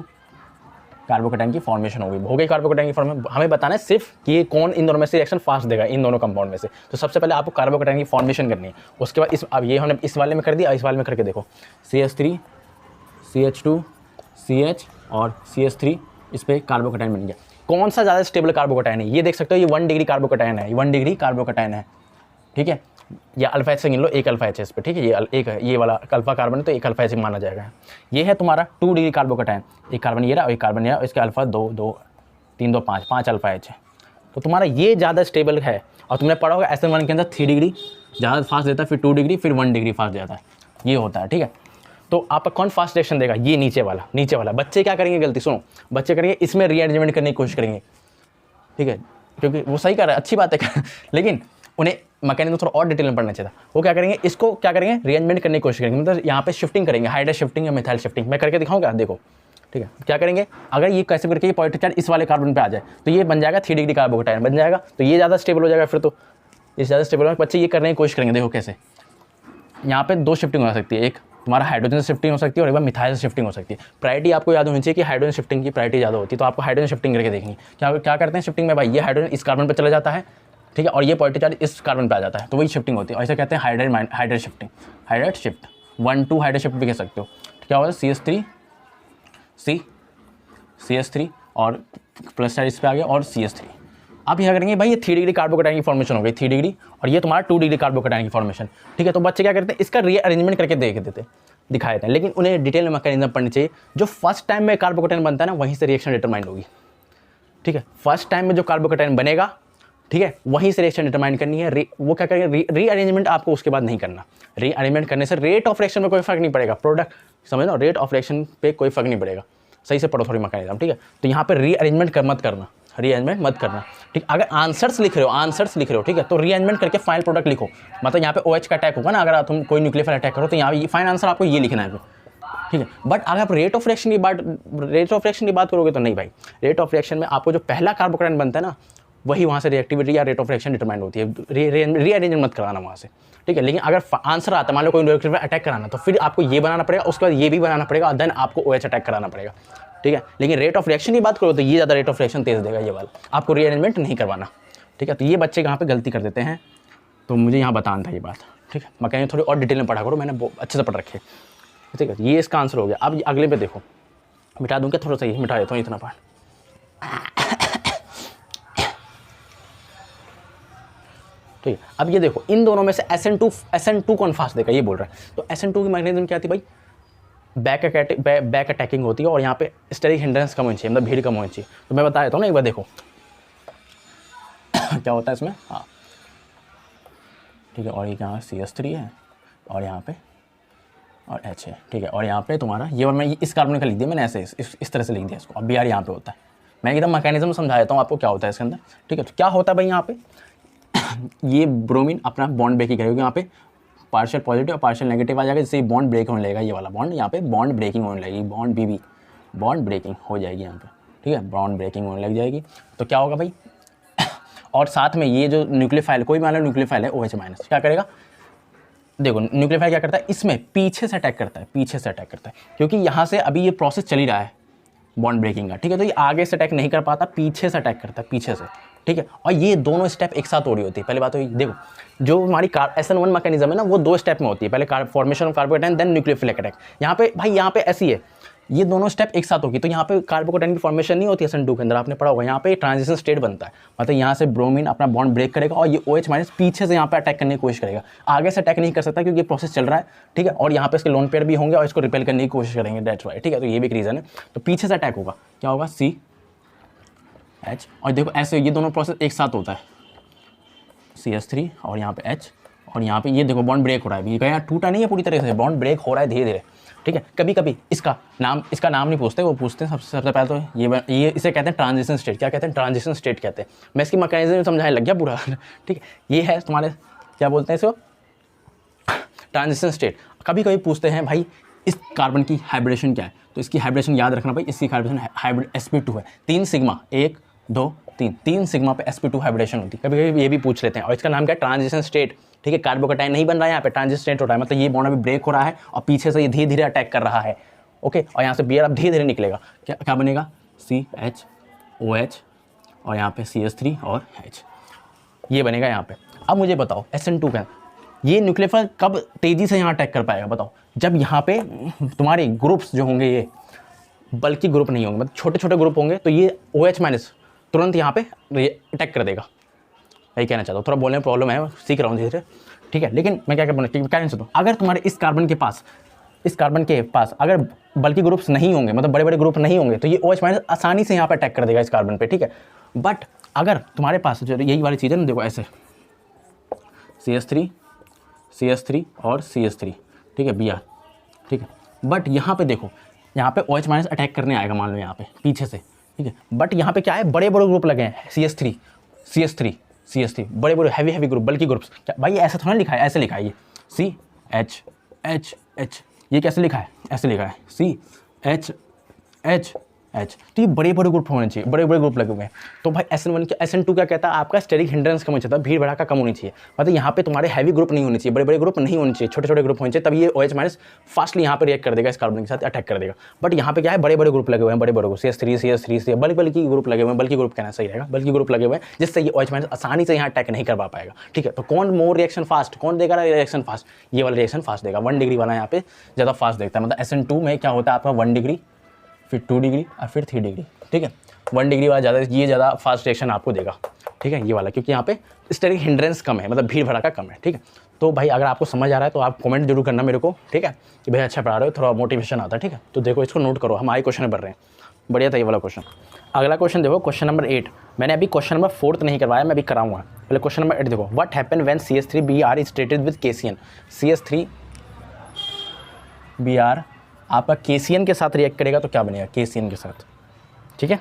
कार्बोकैटायन की फॉर्मेशन हो गई कार्बोकैटायन की फॉर्मेशन। हमें बताना है सिर्फ कि ये कौन इन दोनों में से रिएक्शन फास्ट देगा, इन दोनों कंपाउंड में से। तो सबसे पहले आपको कार्बोकैटायन की फॉर्मेशन करनी है। उसके बाद अब ये हमने इस वाले में कर दिया, इस वाले में करके देखो, CH3 CH2 CH और CH3, इस पर कार्बोकैटायन बन गया। कौन सा ज़्यादा स्टेबल कार्बोकैटायन है ये देख सकते हो, ये 1 डिग्री कार्बोकैटायन है, 1 डिग्री कार्बोकैटायन है। ठीक है, या अल्फा एच से गिन लो, एक अल्फा एच है इस पर। ठीक है, ये एक है, ये वाला अल्फा कार्बन है तो एक अल्फा एच माना जाएगा। ये है तुम्हारा 2 डिग्री कार्बोकैटायन, एक कार्बन ये रहा और एक कार्बन ये रहा, इसके अल्फा 2 2 3 2 5 अल्फा एच है। तो तुम्हारा ये ज़्यादा स्टेबल है। और तुमने पढ़ा होगा SN1 के अंदर 3 डिग्री ज़्यादा फास्ट देता है, फिर 2 डिग्री, फिर 1 डिग्री फास्ट देता है, ये होता है। ठीक है, तो आपका कौन फास्ट रिएक्शन देगा, ये नीचे वाला। बच्चे क्या करेंगे, गलती सुनो, बच्चे करेंगे इसमें रीअरेंजमेंट करने की कोशिश करेंगे। ठीक है, क्योंकि वो सही कर रहा है, अच्छी बात है लेकिन उन्हें मैकेनिज्म थोड़ा और डिटेल में पढ़ना चाहिए था। वो क्या करेंगे, इसको क्या करेंगे, रीअरेंजमेंट करने की कोशिश करेंगे, मतलब यहाँ पे शिफ्टिंग करेंगे, हाइड्रोजन शिफ्टिंग या मिथाइल शिफ्टिंग। मैं करके दिखाऊंगा, देखो। ठीक है, क्या करेंगे, अगर ये कैसे करके ये पॉजिटिव चार्ज इस वाले कार्बन पे आ जाए तो ये बन जाएगा 3 डिग्री कार्बोकैटायन बन जाएगा, तो ये ज़्यादा स्टेबल हो जाएगा। फिर तो ये ज़्यादा स्टेबल हो, बच्चे ये करने की कोशिश करेंगे। देखो कैसे, यहाँ पे 2 शिफ्टिंग हो सकती है, एक तुम्हारा हाइड्रोजन शिफ्टिंग हो सकती है और एक बार मिथाइल शिफ्टिंग हो सकती है। प्रायोरिटी आपको याद होनी चाहिए कि हाइड्रोजन शिफ्टिंग की प्रायोरिटी ज़्यादा होती है, तो आपको हाइड्रोजन शिफ्टिंग करके देखनी। क्या करते हैं शिफ्टिंग में भाई, ये हाइड्रोजन इस कार्बन पर चला जाता है, ठीक है, और ये पॉजिटिव चार्ज इस कार्बन पे आ जाता है, तो वही शिफ्टिंग होती है। ऐसे कहते हैं hydride shifting, hydride shift 1-2 hydride shift भी कह सकते हो। क्या होगा, CH3 और प्लस चार्ज इस पे आ गया और CH3। अब क्या करेंगे भाई, ये 3 डिग्री कार्बोकैटायन की फॉर्मेशन हो गई, 3 डिग्री, और ये तुम्हारा 2 डिग्री कार्बोकैटायन की फॉर्मेशन। ठीक है, तो बच्चे क्या करते हैं, इसका रीअरेंजमेंट करके दिखा देते हैं, लेकिन उन्हें डिटेल में मैकेनिज्म पढ़नी चाहिए। जो फर्स्ट टाइम में कार्बोकैटायन बनता है ना, वहीं से रिएक्शन डिटरमाइन होगी। ठीक है, फर्स्ट टाइम में जो कार्बोकैटायन बनेगा, ठीक है, वहीं से रिएक्शन डिटरमाइन करनी है। वो क्या करेंगे, रीअरेंजमेंट आपको उसके बाद नहीं करना। रीअरेंजमेंट करने से रेट ऑफ रिएक्शन में कोई फर्क नहीं पड़ेगा, प्रोडक्ट समझ लो, रेट ऑफ रिएक्शन पे कोई फर्क नहीं पड़ेगा। सही से पढ़ो थोड़ी मैकेनिज्म। ठीक है, तो यहाँ पे रीअरेंजमेंट मत करना, रीअरेंजमेंट मत करना। ठीक, अगर आंसर्स लिख रहे हो, ठीक है, तो रीअरेंजमेंट करके फाइनल प्रोडक्ट लिखो। मतलब यहाँ पे OH का अटैक होगा ना, अगर तुम कोई न्यूक्लियोफाइल अटैक करो तो यहाँ पे फाइनल आंसर आपको ये लिखना है। ठीक है, बट अगर आप रेट ऑफ रिएक्शन की बात करोगे तो नहीं भाई, रेट ऑफ रिएक्शन में आपको जो पहला कार्बोकैटायन बनता है ना, वही वहाँ से रिएक्टिविटी या रेट ऑफ रिएक्शन डिटरमाइन होती है। रीअरेंजमेंट मत कराना वहाँ से। ठीक है, लेकिन अगर आंसर आता है, मान लो कोई न्यूक्लियोफाइल अटैक कराना, तो फिर आपको ये बनाना पड़ेगा, उसके बाद ये भी बनाना पड़ेगा, और देन आपको OH अटैक कराना पड़ेगा। ठीक है, लेकिन रेट ऑफ रिएक्शन की बात करो तो ये ज़्यादा रेट ऑफ रिएक्शन तेज देगा, ये वाला आपको रीअरेंजमेंट नहीं करवाना। ठीक है, तो ये बच्चे कहाँ पे गलती कर देते हैं, तो मुझे यहाँ बताना था ये बात। ठीक है, मैं कहीं थोड़ी और डिटेल में पढ़ा करो, मैंने अच्छे से पढ़ रखे। ठीक है, ये इसका आंसर हो गया। अब अगले पे देखो, मिटा दूँ क्या, थोड़ा सा ही मिटा देता हूँ इतना पार्ट। ठीक है, अब ये देखो, इन दोनों में से SN2 कौन फास्ट देगा, ये बोल रहा है। तो SN2 की मैकेनिज्म क्या थी भाई, बैक अटैकिंग होती है, और यहाँ पे स्टेरिक हिंड्रेंस कम होनी चाहिए, मतलब भीड़ कम होनी चाहिए। तो मैं बता देता हूँ ना, एक बार देखो क्या होता है इसमें। हाँ, ठीक है, और ये यहाँ CH3 है और यहाँ पे और H है। ठीक है, और यहाँ पे तुम्हारा ये, और मैं इस कार्बन का लिख दिया मैंने, ऐसे इस तरह से लिख दिया इसको। अब Br यहाँ पे होता है, मैं एकदम मैकेनिज्म समझा देता हूँ आपको क्या होता है इसके अंदर। ठीक है, तो क्या होता है भाई, यहाँ पे ये ब्रोमीन अपना बॉन्ड ब्रेकिंग करेगी, यहाँ पे पार्शियल पॉजिटिव और पार्शियल नेगेटिव आ जाएगा, जिससे बॉन्ड ब्रेक होने लगेगा, ये वाला बॉन्ड यहाँ पे बॉन्ड ब्रेकिंग होने लगेगी, बॉन्ड ब्रेकिंग हो जाएगी यहाँ पे। ठीक है, बॉन्ड ब्रेकिंग होने लग जाएगी, तो क्या होगा भाई और साथ में ये जो न्यूक्लियोफाइल, कोई मान लो न्यूक्लियोफाइल है OH माइनस, क्या करेगा, देखो न्यूक्लियोफाइल क्या करता है, इसमें पीछे से अटैक करता है, क्योंकि यहाँ से अभी ये प्रोसेस चल ही रहा है बॉन्ड ब्रेकिंग का। ठीक है, तो ये आगे से अटैक नहीं कर पाता, पीछे से अटैक करता है, पीछे से। ठीक है। और ये दोनों स्टेप एक साथ हो रही होती है। पहले बात तो देखो, जो हमारी SN1 मैकेनिज्म है ना, वो 2 स्टेप में होती है, पहले formation of carbocation then nucleophilic attack. यहाँ पे भाई, यहाँ पे ऐसी है, ये दोनों स्टेप एक साथ होगी, तो यहाँ पे कार्बोकेटाइन की फॉर्मेशन नहीं होती SN2 के अंदर, आपने पढ़ा होगा। यहाँ पे ट्रांजिशन स्टेट बनता है, मतलब यहाँ से ब्रोमीन अपना बॉन्ड ब्रेक करेगा और ये OH- पीछे से यहाँ पे अटैक करने की कोशिश करेगा, आगे से अटैक नहीं कर सकता क्योंकि ये प्रोसेस चल रहा है, ठीक है। और यहाँ पे इसके लोन पेयर भी होंगे और इसको रिपेल करने की कोशिश करेंगे, दैट्स वाई, ठीक है। तो ये भी एक रीज़न है। तो पीछे से अटैक होगा, क्या होगा, CH, और देखो ऐसे ये दोनों प्रोसेस एक साथ होता है, CH3 और यहाँ पे H, और यहाँ पे ये देखो बॉन्ड ब्रेक हो रहा है, ये यहाँ टूटा नहीं है पूरी तरह से, बॉन्ड ब्रेक हो रहा है धीरे धीरे, ठीक है। कभी कभी इसका नाम नहीं पूछते, वो पूछते हैं सबसे पहले तो ये इसे कहते हैं ट्रांजिशन स्टेट। क्या कहते हैं, ट्रांजिशन स्टेट कहते हैं। मैं इसकी मैकेनिज्म समझाने लग गया पूरा, ठीक है। ये है तुम्हारे, क्या बोलते हैं इसको, ट्रांजिशन स्टेट। कभी कभी पूछते हैं भाई इस कार्बन की हाइब्रिडेशन क्या है, तो इसकी हाइब्रिडेशन याद रखना भाई, इसकी हाइब्रिडेशन हाइब्रिड sp2 है, 3 सिग्मा, 1 2 3 सिग्मा पे sp2 हाइब्रिडेशन होती है। कभी कभी ये भी पूछ लेते हैं, और इसका नाम क्या है, ट्रांजिशन स्टेट, ठीक है। कार्बोकेटाइन नहीं बन रहा है यहाँ पे, ट्रांजिशन स्टेट हो रहा है, मतलब ये बॉन्ड अभी ब्रेक हो रहा है और पीछे से ये धीरे धीरे अटैक कर रहा है, ओके। और यहाँ से बियर अब धीरे धीरे निकलेगा, क्या बनेगा, CHOH और यहाँ पे CH3 और H, ये बनेगा यहाँ पे। अब मुझे बताओ SN2 का ये न्यूक्लियोफाइल कब तेज़ी से यहाँ अटैक कर पाएगा, बताओ। जब यहाँ पे तुम्हारे ग्रुप्स जो होंगे ये बल्कि ग्रुप नहीं होंगे, मतलब छोटे छोटे ग्रुप होंगे, तो ये OH- तुरंत यहाँ पे अटैक कर देगा। यही कहना चाहता हूँ, थोड़ा बोलने में प्रॉब्लम है, सीख रहा हूँ धीरे धीरे, ठीक है। लेकिन मैं क्या कहना चाहता हूँ, अगर तुम्हारे इस कार्बन के पास अगर बल्कि ग्रुप्स नहीं होंगे, मतलब बड़े बड़े ग्रुप नहीं होंगे, तो ये OH- आसानी से यहाँ पे अटैक कर देगा इस कार्बन पे, ठीक है। बट अगर तुम्हारे पास जो यही वाली चीज़ है ना, देखो ऐसे CH3 और CH3, ठीक है, Br, ठीक है। बट यहाँ पे देखो, यहाँ पे OH- अटैक करने आएगा, मान लो यहाँ पे पीछे से, ठीक है। बट यहाँ पे क्या है, बड़े बड़े ग्रुप लगे हैं, CH3 बड़े बड़े हैवी ग्रुप, बल्कि ग्रुप्स। क्या भाई ऐसा थोड़ा लिखा है, ऐसे लिखा है ये CH, ये कैसे लिखा है, ऐसे लिखा है CH, तो ये बड़े बड़े ग्रुप होने चाहिए, बड़े बड़े ग्रुप लगे हुए हैं। तो भाई SN2 क्या कहता है, आपका स्टेरिक हिंड्रेंस कम होना चाहिए, भीड़ भड़ाका कम होनी चाहिए, मतलब यहाँ पे तुम्हारे हैवी ग्रुप नहीं होने चाहिए, बड़े बड़े ग्रुप नहीं होने चाहिए, छोटे छोटे ग्रुप होने चाहिए, तब ये OH- फास्टली यहाँ पे रिएक्ट कर देगा, इस कार्बन के साथ अटैक कर देगा। बट यहाँ पे क्या है, बड़े बड़े ग्रुप लगे हुए हैं, बड़े बड़े CH3 बल्कि ग्रुप लगे हुए हैं, बल्कि ग्रुप कहना सही रहेगा, बल्कि ग्रुप लगे हुए हैं, जिससे ये OH- आसानी से यहाँ अटैक नहीं कर पाएगा, ठीक है। तो कौन मोर रिएक्शन फास्ट, कौन देगा रिएक्शन फास्ट, ये वाला रिएक्शन फास्ट देगा, 1 डिग्री वाला यहाँ पे ज़्यादा फास्ट देखता है। मतलब SN2 में क्या होता है आपका 1 डिग्री, फिर 2 डिग्री और फिर 3 डिग्री, ठीक है। 1 डिग्री वाला ज़्यादा फास्ट रिएक्शन आपको देगा, ठीक है, ये वाला, क्योंकि यहाँ पे स्टेरिक हिंड्रेंस कम है, मतलब भीड़ भड़ाका कम है, ठीक है। तो भाई अगर आपको समझ आ रहा है तो आप कमेंट जरूर करना मेरे को, ठीक है, कि भाई अच्छा पढ़ा रहे हो, थोड़ा मोटिवेशन आता है, ठीक है। तो देखो इसको नोट करो, हम आगे क्वेश्चन पढ़ रहे हैं, बढ़िया था ये वाला क्वेश्चन। अगला क्वेश्चन देखो, क्वेश्चन नंबर 8। मैंने अभी क्वेश्चन नंबर 4 नहीं करवाया, मैं अभी कराऊंगा। पहले क्वेश्चन नंबर 8 देखो, what happen when CH3Br is treated with KCN। CH3Br आपका KCN के साथ रिएक्ट करेगा तो क्या बनेगा, KCN के साथ, ठीक है,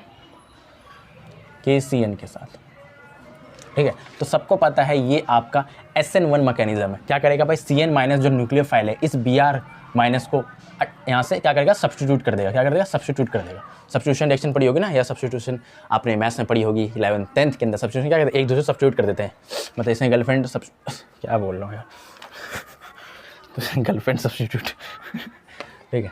KCN के साथ, ठीक है। तो सबको पता है ये आपका SN1 मैकेनिज्म है। क्या करेगा भाई, CN- जो न्यूक्लियोफाइल है इस Br- को यहाँ से क्या करेगा, सब्स्टिट्यूट कर देगा, सब्स्टिट्यूट कर देगा। सब्स्टिट्यूशन रिएक्शन पढ़ी होगी ना, या सब्स्टिट्यूशन आपने मैथ्स में पढ़ी होगी 11th 10th के अंदर। सब्स्टिट्यूशन क्या करते हैं, एक दूसरे सब्स्टिट्यूट कर देते हैं, मतलब इसमें गर्लफ्रेंड क्या बोल रहा हूँ यार, गर्लफ्रेंड सब्स्टिट्यूट, ठीक है।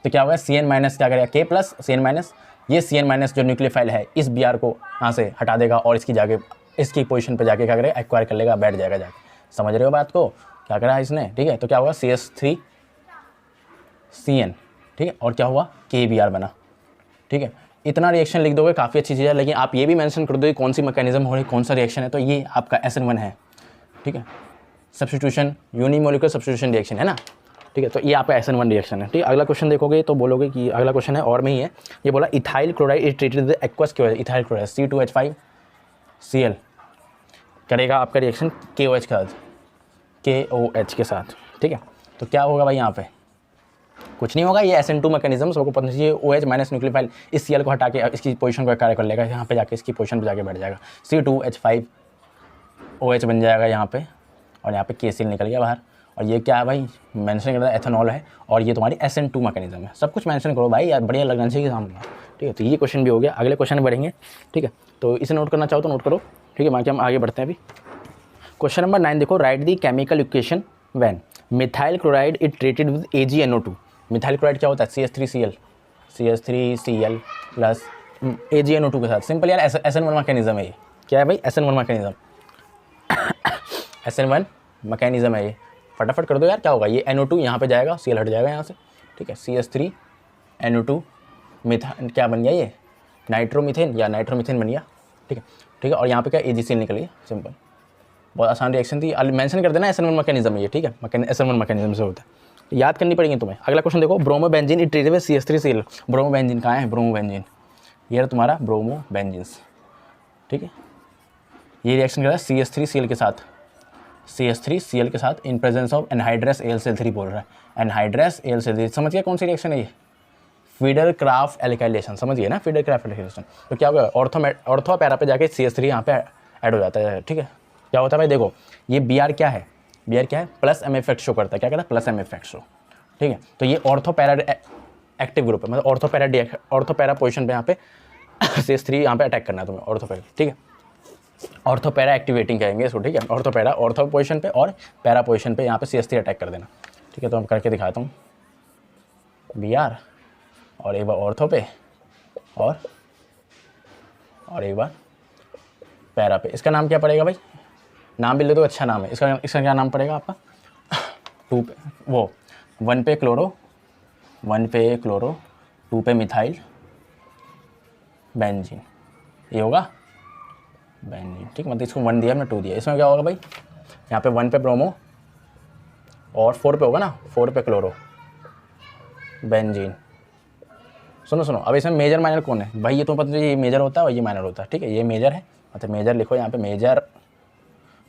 तो क्या होगा, CN- क्या करेगा, K प्लस CN-, ये CN- जो न्यूक्लियोफाइल है इस Br को यहाँ से हटा देगा और इसकी पोजीशन पे जाके क्या करेगा, एक्वायर कर लेगा, बैठ जाएगा जाके। समझ रहे हो बात को, क्या करा है इसने, ठीक है। तो क्या होगा, CH3CN, ठीक है, और क्या हुआ, KBr बना, ठीक है। इतना रिएक्शन लिख दोगे, काफ़ी अच्छी चीज़ है, लेकिन आप ये भी मेंशन कर दोगे कौन सी मैकेनिज्म हो रही, कौन सा रिएक्शन है, तो ये आपका SN1 है, ठीक है। सब्स्टिट्यूशन, यूनिमोलिकुलर सब्स्टिट्यूशन रिएक्शन है ना, ठीक है। तो ये आपका SN1 रिएक्शन है, ठीक है। अगला क्वेश्चन देखोगे तो बोलोगे कि अगला क्वेश्चन है और में ही है, ये बोला ethyl chloride is treated with aqueous KOH। Ethyl chloride C2H5Cl करेगा आपका रिएक्शन KOH के साथ, ठीक है। तो क्या होगा भाई, यहाँ पे कुछ नहीं होगा, ये SN2 मैकेनिज्म सबको पता चाहिए। OH- न्यूक्लियोफाइल इस Cl को हटा के इसकी पोजीशन को कार्य कर लेगा, यहाँ पे जाके इसकी पोजीशन पे जाके बैठ जाएगा, C2H5OH बन जाएगा यहाँ पे, और यहाँ पे KCl निकल गया बाहर। और ये क्या है भाई, मेंशन करता है एथेनॉल है, और ये तुम्हारी SN2 मैकेनिज्म है। सब कुछ मेंशन करो भाई यार, बढ़िया लगना चाहिए सामने, ठीक है। तो ये क्वेश्चन भी हो गया, अगले क्वेश्चन में बढ़ेंगे, ठीक है। तो इसे नोट करना चाहो तो नोट करो, ठीक है, बाकी हम आगे बढ़ते हैं अभी। क्वेश्चन नंबर 9 देखो, right the chemical equation when methyl chloride is treated with AgNO2। Methyl chloride क्या होता है, CH3Cl प्लस AgNO2 के साथ। सिंपल यार, SN1 मैकेनिज्म है ये, क्या है भाई, SN1 मैकेनिज्म। SN1 मैकेनिज्म है ये, फटाफट कर दो यार, क्या होगा, ये NO2 यहाँ पे जाएगा, Cl हट जाएगा यहाँ से, ठीक है, CH3 NO2 मिथान क्या बन गया, ये नाइट्रोमीथेन या नाइट्रोमीथेन बन गया, ठीक है, ठीक है। और यहाँ पे क्या AgCl निकल गई, सिंपल, बहुत आसान रिएक्शन थी, मेंशन कर देना SN1 मैकेनिज्म है ये, ठीक है, SN1 मैकेनिज्म से होता है, याद करनी पड़ेगी तुम्हें। अगला क्वेश्चन देखो, bromobenzene it treated with CH3Cl। Bromobenzene कहाँ है, ब्रोमोबेंजीन ये है तुम्हारा ब्रोमोबेंजीन्स, ठीक है, ये रिएक्शन कर रहा है CH3Cl के साथ, CH3Cl के साथ in presence of anhydrous AlCl3 बोल रहा है, एनहाइड्रस AlCl3, समझ गया कौन सी रिएक्शन है ये, फीडर क्राफ्ट एल्काइलेशन, समझ गए ना, फीडर क्राफ्ट एल्काइलेशन। तो क्या होगा, ऑर्थो पैरा पे जाके CH3 यहाँ पे ऐड हो जाता है, ठीक है। क्या होता है भाई, देखो ये Br क्या है, Br क्या है, प्लस M इफेक्ट शो करता है, क्या कहता है, प्लस M इफेक्ट शो, ठीक है। तो ये ऑर्थो पैरा एक्टिव ग्रुप है, मतलब ऑर्थो पैरा पोजिशन पे यहाँ पे CH3 यहाँ पे अटैक करना है तुम्हें, ऑर्थो पैरा, ठीक है, ऑर्थो पैरा एक्टिवेटिंग कहेंगे इसको, ठीक है, ऑर्थो पैरा, ऑर्थो पोजिशन पे और पैरा पोजिशन पे यहाँ पे CH3 अटैक कर देना, ठीक है। तो हम करके दिखाता हूँ, Br और एक बार ऑर्थो पे और एक बार पैरा पे, इसका नाम क्या पड़ेगा भाई, नाम भी ले दो, अच्छा नाम है इसका क्या नाम पड़ेगा आपका, 2 पे वो 1 पे क्लोरो 2 पे मिथाइल बेंजीन, ये होगा बेंजीन, ठीक, मतलब इसको 1 दिया, हमने 2 दिया, इसमें क्या होगा भाई, यहाँ पे 1 पे ब्रोमो और 4 पे होगा ना, 4 पे क्लोरो बेंजीन। सुनो, अब इसमें मेजर माइनर कौन है भाई, ये तो पता है, ये मेजर होता है और ये माइनर होता है, ठीक है, ये मेजर है, मतलब मेजर लिखो यहाँ पे मेजर,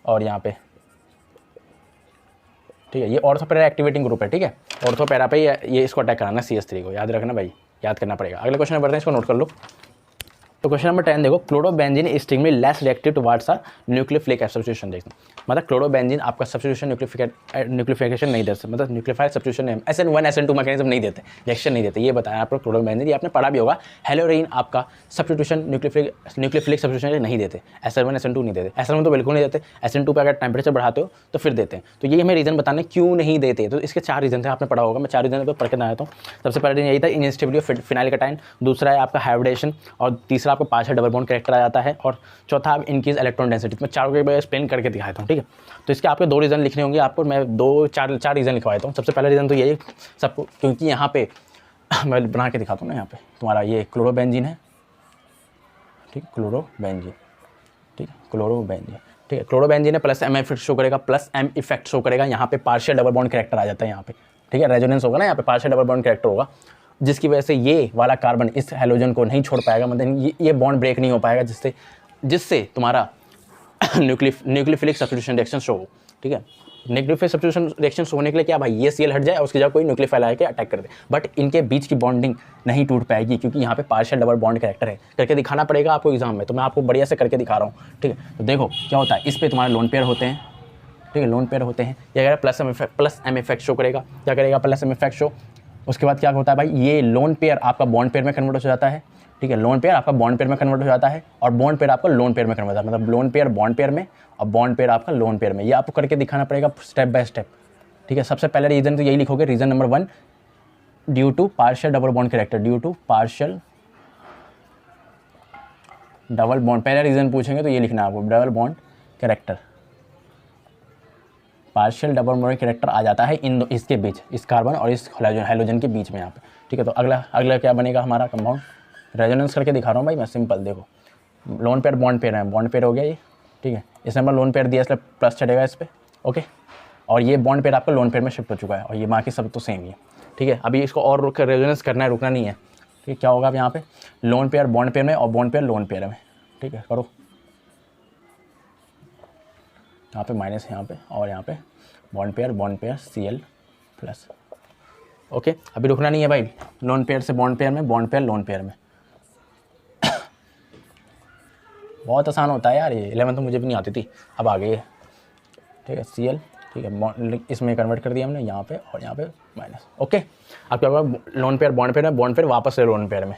और यहाँ पे, ठीक है, ये ऑर्थो पैरा एक्टिवेटिंग ग्रुप है, ठीक है, ऑर्थो पैरा पे ये इसको अटैक कराना CH3 को, याद रखना भाई, याद करना पड़ेगा। अगले क्वेश्चन में बढ़ते हैं, इसको नोट कर लो। तो क्वेश्चन नंबर 10 देखो, chlorobenzene is strongly less reactive towards a nucleophilic substitution, देखना मतलब क्लोरोबेंजीन आपका सब्स्टिट्यूशन न्यूक्लिफिकेशन नहीं देते, मतलब न्यूक्लियोफाइल सब्स्टिट्यूशन नहीं, SN1 SN2 मैकेनिज्म नहीं देते, रिएक्शन नहीं देते, ये बताया आपको क्लोरोबेंजीन, ये आपने पढ़ा भी होगा। हेलोरीन आपका सब्स्टिट्यूशन न्यूक्लियोफिलिक सब्स्टिट्यूशन नहीं देते, SN1 SN2 नहीं देते, SN1 तो बिल्कुल नहीं देते, SN2 पे अगर टेम्परेचर बढ़ाते हो तो फिर देते हैं। तो ये हमें रीज़न बताने क्यों नहीं देते, तो इसके 4 रीज़न थे, आपने पढ़ा होगा, मैं 4 रीज़न पर पढ़ के आया था। सबसे पहले रीजन यही था, इनस्टेबिलिटी ऑफ फिनाइलकेटाइन, दूसरा है आपका हाइब्रिडेशन, और तीसरा आपका पार्शियल डबल बॉन्ड कैरेक्टर आ जाता है, और चौथा आप इनकीज इलेक्ट्रॉन डेंसिटी। मैं चारों के एक्सप्लेन करके दिखाता हूँ, ठीक है। तो इसके आपके 2 रीज़न लिखने होंगे आपको, मैं चार रीज़न लिखवा देता हूँ। सबसे पहला रीज़न तो यही सबको, क्योंकि यहाँ पे मैं बना के दिखाता हूँ ना, यहाँ पे तुम्हारा ये क्लोरोबेंजीन है, ठीक, क्लोरोबेंजीन, ठीक है, क्लोरोबेंजीन, ठीक है, क्लोरोबेंजीन है, प्लस M इफेक्ट शो करेगा, प्लस M इफेक्ट शो करेगा, यहाँ पे पार्शियल डबल बॉन्ड कैरेक्टर आ जाता है यहाँ पे, ठीक है, रेजोनेंस होगा ना, यहाँ पे पार्शियल डबल बॉन्ड कैरेक्टर होगा, जिसकी वजह से ये वाला कार्बन इस हेलोजन को नहीं छोड़ पाएगा, मतलब ये बॉन्ड ब्रेक नहीं हो पाएगा, जिससे तुम्हारा न्यूक्लियोफिलिक सब्स्टिट्यूशन रिएक्शन शो हो, ठीक है। न्यूक्लियोफिलिक सब्स्टिट्यूशन रिएक्शन शो होने के लिए क्या भाई, ये Cl हट जाए और उसकी जगह कोई न्यूक्लियोफाइल आके अटैक कर दे, बट इनके बीच की बॉन्डिंग नहीं टूट पाएगी, क्योंकि यहाँ पे पार्शियल डबल बॉन्ड कैरेक्टर है। करके दिखाना पड़ेगा आपको एग्जाम में, तो मैं आपको बढ़िया से करके दिखा रहा हूँ, ठीक है। तो देखो क्या होता है, इस पर तुम्हारे लोन पेयर होते हैं, ठीक है, लोन पेयर होते हैं, ये अगर प्लस M इफेक्ट शो करेगा, क्या करेगा, प्लस M इफेक्ट शो। उसके बाद क्या होता है भाई, ये लोन पेयर आपका बॉन्ड पेयर में कन्वर्ट हो जाता है, ठीक है, लोन पेयर आपका बॉन्ड पेयर में कन्वर्ट हो जाता है, और बॉन्ड पेयर आपका लोन पेयर में कन्वर्ट होता है, मतलब लोन पेयर बॉन्ड पेयर में और बॉन्ड पेयर आपका लोन पेयर में। ये आपको करके दिखाना पड़ेगा स्टेप बाय स्टेप, ठीक है। सबसे पहले रीजन तो यही लिखोगे, reason number 1 due to partial double bond character, due to partial double bond, पहला रीजन पूछेंगे तो ये लिखना है आपको, double bond character, partial double bond character आ जाता है इसके बीच, इस कार्बन और इस हेलोजन के बीच में यहाँ पे, ठीक है। तो अगला क्या बनेगा हमारा कंपाउंड, रेजोनेंस करके दिखा रहा हूँ भाई मैं, सिंपल देखो, लोन पेयर बॉन्ड पेयर है, बॉन्ड पेयर हो गया ये, ठीक है, इस नंबर लोन पेयर दिया इसलिए प्लस चढ़ेगा इस पर, ओके, और ये बॉन्ड पेयर आपका लोन पेयर में शिफ्ट हो चुका है, और ये बाकी सब तो सेम ही है, ठीक है। अभी इसको और रेजोनेंस करना है, रुकना नहीं है, ठीक है। क्या होगा अब यहाँ पे, लोन पेयर बॉन्ड पेयर में और बॉन्ड पेयर लोन पेयर में, ठीक है, करो, यहाँ पे माइनस यहाँ पे, और यहाँ पे bond pair Cl plus, okay. अभी रुकना नहीं है भाई, लोन पेयर से बॉन्ड पेयर में, बॉन्ड पेयर लोन पेयर में। बहुत आसान होता है यार ये, 11 तो मुझे भी नहीं आती थी, अब आ गई है, ठीक है, Cl, ठीक है, इसमें कन्वर्ट कर दिया हमने यहाँ पे और यहाँ पे माइनस, ओके। अब क्या होगा, लोन पेयर बॉन्ड पेयर में, बॉन्ड पेयर वापस से लोन पेयर में,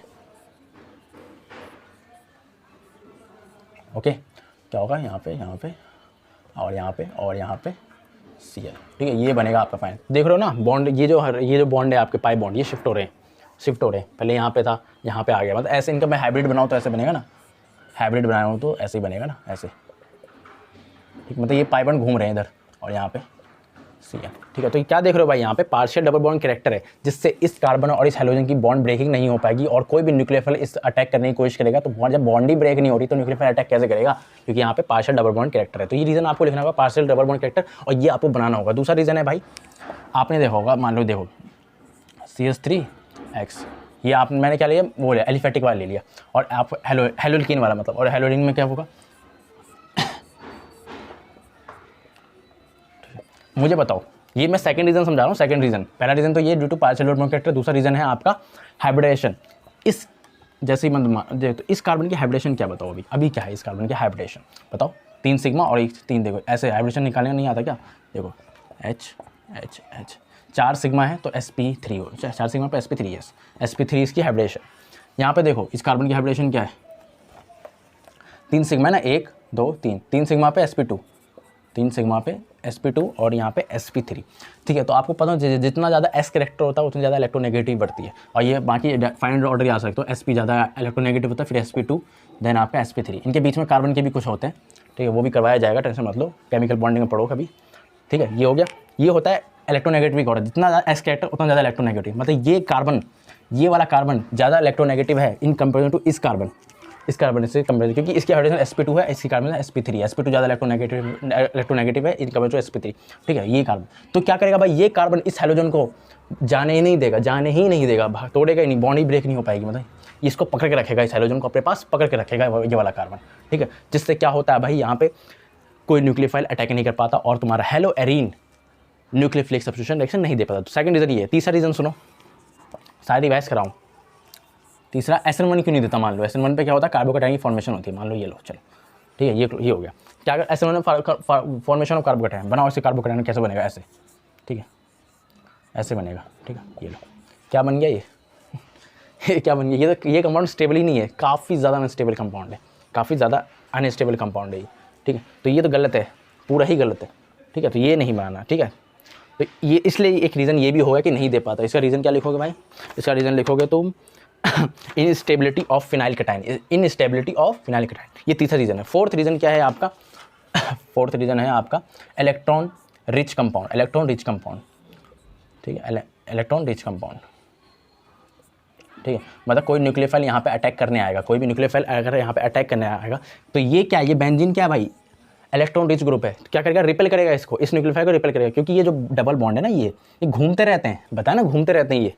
ओके। क्या होगा यहाँ पे और यहाँ पे और यहाँ पे Cl, ठीक है, ये बनेगा आपका फाइन। देख रहे हो ना बॉन्ड, ये जो बॉन्ड है आपके पाई बॉन्ड, ये शिफ्ट हो रहे हैं, पहले यहाँ पे था, यहाँ पे आ गया, मतलब ऐसे इनका मैं हाइब्रिड बनाऊँ तो ऐसे बनेगा ना, हाइब्रिड बनाया हो तो ऐसे ही बनेगा ना, ऐसे, ठीक, मतलब ये पाई बॉन्ड घूम रहे हैं इधर और यहाँ पे Cn, ठीक है। तो क्या देख रहे हो भाई, यहाँ पे पार्शियल डबल बॉन्ड कैरेक्टर है, जिससे इस कार्बन और इस हेलोजन की बॉन्ड ब्रेकिंग नहीं हो पाएगी और कोई भी न्यूक्लियोफाइल इस अटैक करने की कोशिश करेगा तो जब बॉन्ड ही ब्रेक नहीं हो रही तो न्यूक्लियोफाइल अटैक कैसे करेगा, क्योंकि यहाँ पे पार्शियल डबल बॉन्ड कैरेक्टर है। तो ये रीजन आपको लिखना होगा, पार्शियल डबल बॉन्ड कैरेक्टर, और ये आपको बनाना होगा। दूसरा रीजन है भाई, आपने देखा होगा, मान लो देखो CH3X, ये आप मैंने क्या लिया, वो लिया एलिफेटिक वाला ले लिया, और आप हेलोल्कीन वाला, मतलब, और हेलोलिन में क्या होगा, मुझे बताओ। ये मैं सेकंड रीजन समझा रहा हूँ, सेकंड रीजन। पहला रीजन तो ये due to partial double bond character, दूसरा रीजन है आपका हाइब्रिडेशन। इस जैसे ही तो इस कार्बन की हाइब्रिडेशन क्या बताओ, अभी क्या है इस कार्बन की हाइब्रिडेशन बताओ, 3 सिग्मा और 1 3, देखो ऐसे हाइब्रिडेशन निकालने नहीं आता क्या, देखो H 4 सिग्मा है तो sp3 हो, 4 सिग्मा पे sp3 है, sp3 इसकी हाइब्रिडेशन। यहाँ पे देखो इस कार्बन की हाइब्रिडेशन क्या है, 3 सिग्मा है ना, 1 2 3, 3 सिग्मा पे sp2, 3 सिग्मा पे sp2 और यहाँ पे sp3, ठीक है। तो आपको पता है जितना ज़्यादा s कैरेक्टर होता है उतनी ज़्यादा इलेक्ट्रोनेगेटिव बढ़ती है, और ये बाकी फाइनल ऑर्डर आ सकते हो, sp ज़्यादा इलेक्ट्रोनेगेटिव होता है, फिर sp2, देन आपका sp3। इनके बीच में कार्बन के भी कुछ होते हैं, ठीक है, वो भी करवाया जाएगा, टेंशन मत लो, केमिकल बॉन्डिंग में पढ़ो कभी, ठीक है। ये हो गया, ये होता है इलेक्ट्रोनेगेटिव ऑर्डर, जितना ज़्यादा s कैरेक्टर उतना ज़्यादा इलेक्ट्रोनेगेटिव, मतलब ये कार्बन, ये वाला कार्बन ज़्यादा इलेक्ट्रोनेगेटिव है इन कंपेरिजन टू इस कार्बन से कंपेरिजन, क्योंकि इसकी हाइड्रोजन sp2 है, इसकी कार्बन sp3 है, sp2 ज़्यादा इलेक्ट्रोनेगेटिव है इन कंपेरिजन टू sp3, ठीक है। ये कार्बन तो क्या करेगा भाई, ये कार्बन इस हाइड्रोजन को जाने ही नहीं देगा, तोड़ेगा ही नहीं, बॉन्ड ही ब्रेक नहीं हो पाएगी, मतलब इसको पकड़ के रखेगा, इस हाइड्रोजन को अपने पास पकड़ के रखेगा ये वाला कार्बन, ठीक है। जिससे क्या होता है भाई, यहाँ पे कोई न्यूक्लियोफाइल अटैक नहीं कर पाता और तुम्हारा hello arene nucleophilic substitution reaction नहीं दे पाता। तो सेकंड रीजन ये है। तीसरा रीजन सुनो, सारी रिवाइज कराऊँ। तीसरा SN1 क्यों नहीं देता, मान लो SN1 पे क्या होता है, कार्बोकैटायन की फॉर्मेशन होती है, मान लो ये लो, चलो ठीक है, ये हो गया। क्या अगर SN1 में फॉर्मेशन ऑफ कार्बोकैटायन बनाओ, इससे कार्बोकैटायन कैसे बनेगा, ऐसे, ठीक है, ऐसे बनेगा, ठीक है। ये लो क्या बन गया, ये क्या बन गया, ये कंपाउंड स्टेबल ही नहीं है, काफ़ी ज़्यादा अनस्टेबल कंपाउंड है, काफ़ी ज़्यादा अनस्टेबल कंपाउंड है ये, ठीक है। तो ये तो गलत है, पूरा ही गलत है, ठीक है। तो ये नहीं बनाना, ठीक है। तो ये इसलिए एक रीज़न ये भी होगा कि नहीं दे पाता। इसका रीज़न क्या लिखोगे भाई, इसका रीज़न लिखोगे तुम instability of phenyl cation, instability of phenyl cation, ये तीसरा रीज़न है। फोर्थ रीज़न क्या है आपका, फोर्थ रीज़न है आपका इलेक्ट्रॉन रिच कंपाउंड, ठीक है, इलेक्ट्रॉन रिच कंपाउंड, ठीक है। मतलब कोई न्यूक्लियोफाइल यहाँ पे अटैक करने आएगा, कोई भी न्यूक्लियोफाइल अगर यहाँ पे अटैक करने आएगा तो ये क्या है, ये बेंजीन क्या है भाई, इलेक्ट्रॉन रिच ग्रुप है, तो क्या करेगा, रिपेल करेगा इसको, इस न्यूक्लियोफाइल को रिपेल करेगा, क्योंकि ये जो डबल बॉन्ड है ना, ये घूमते रहते हैं, बताया ना, घूमते रहते हैं ये,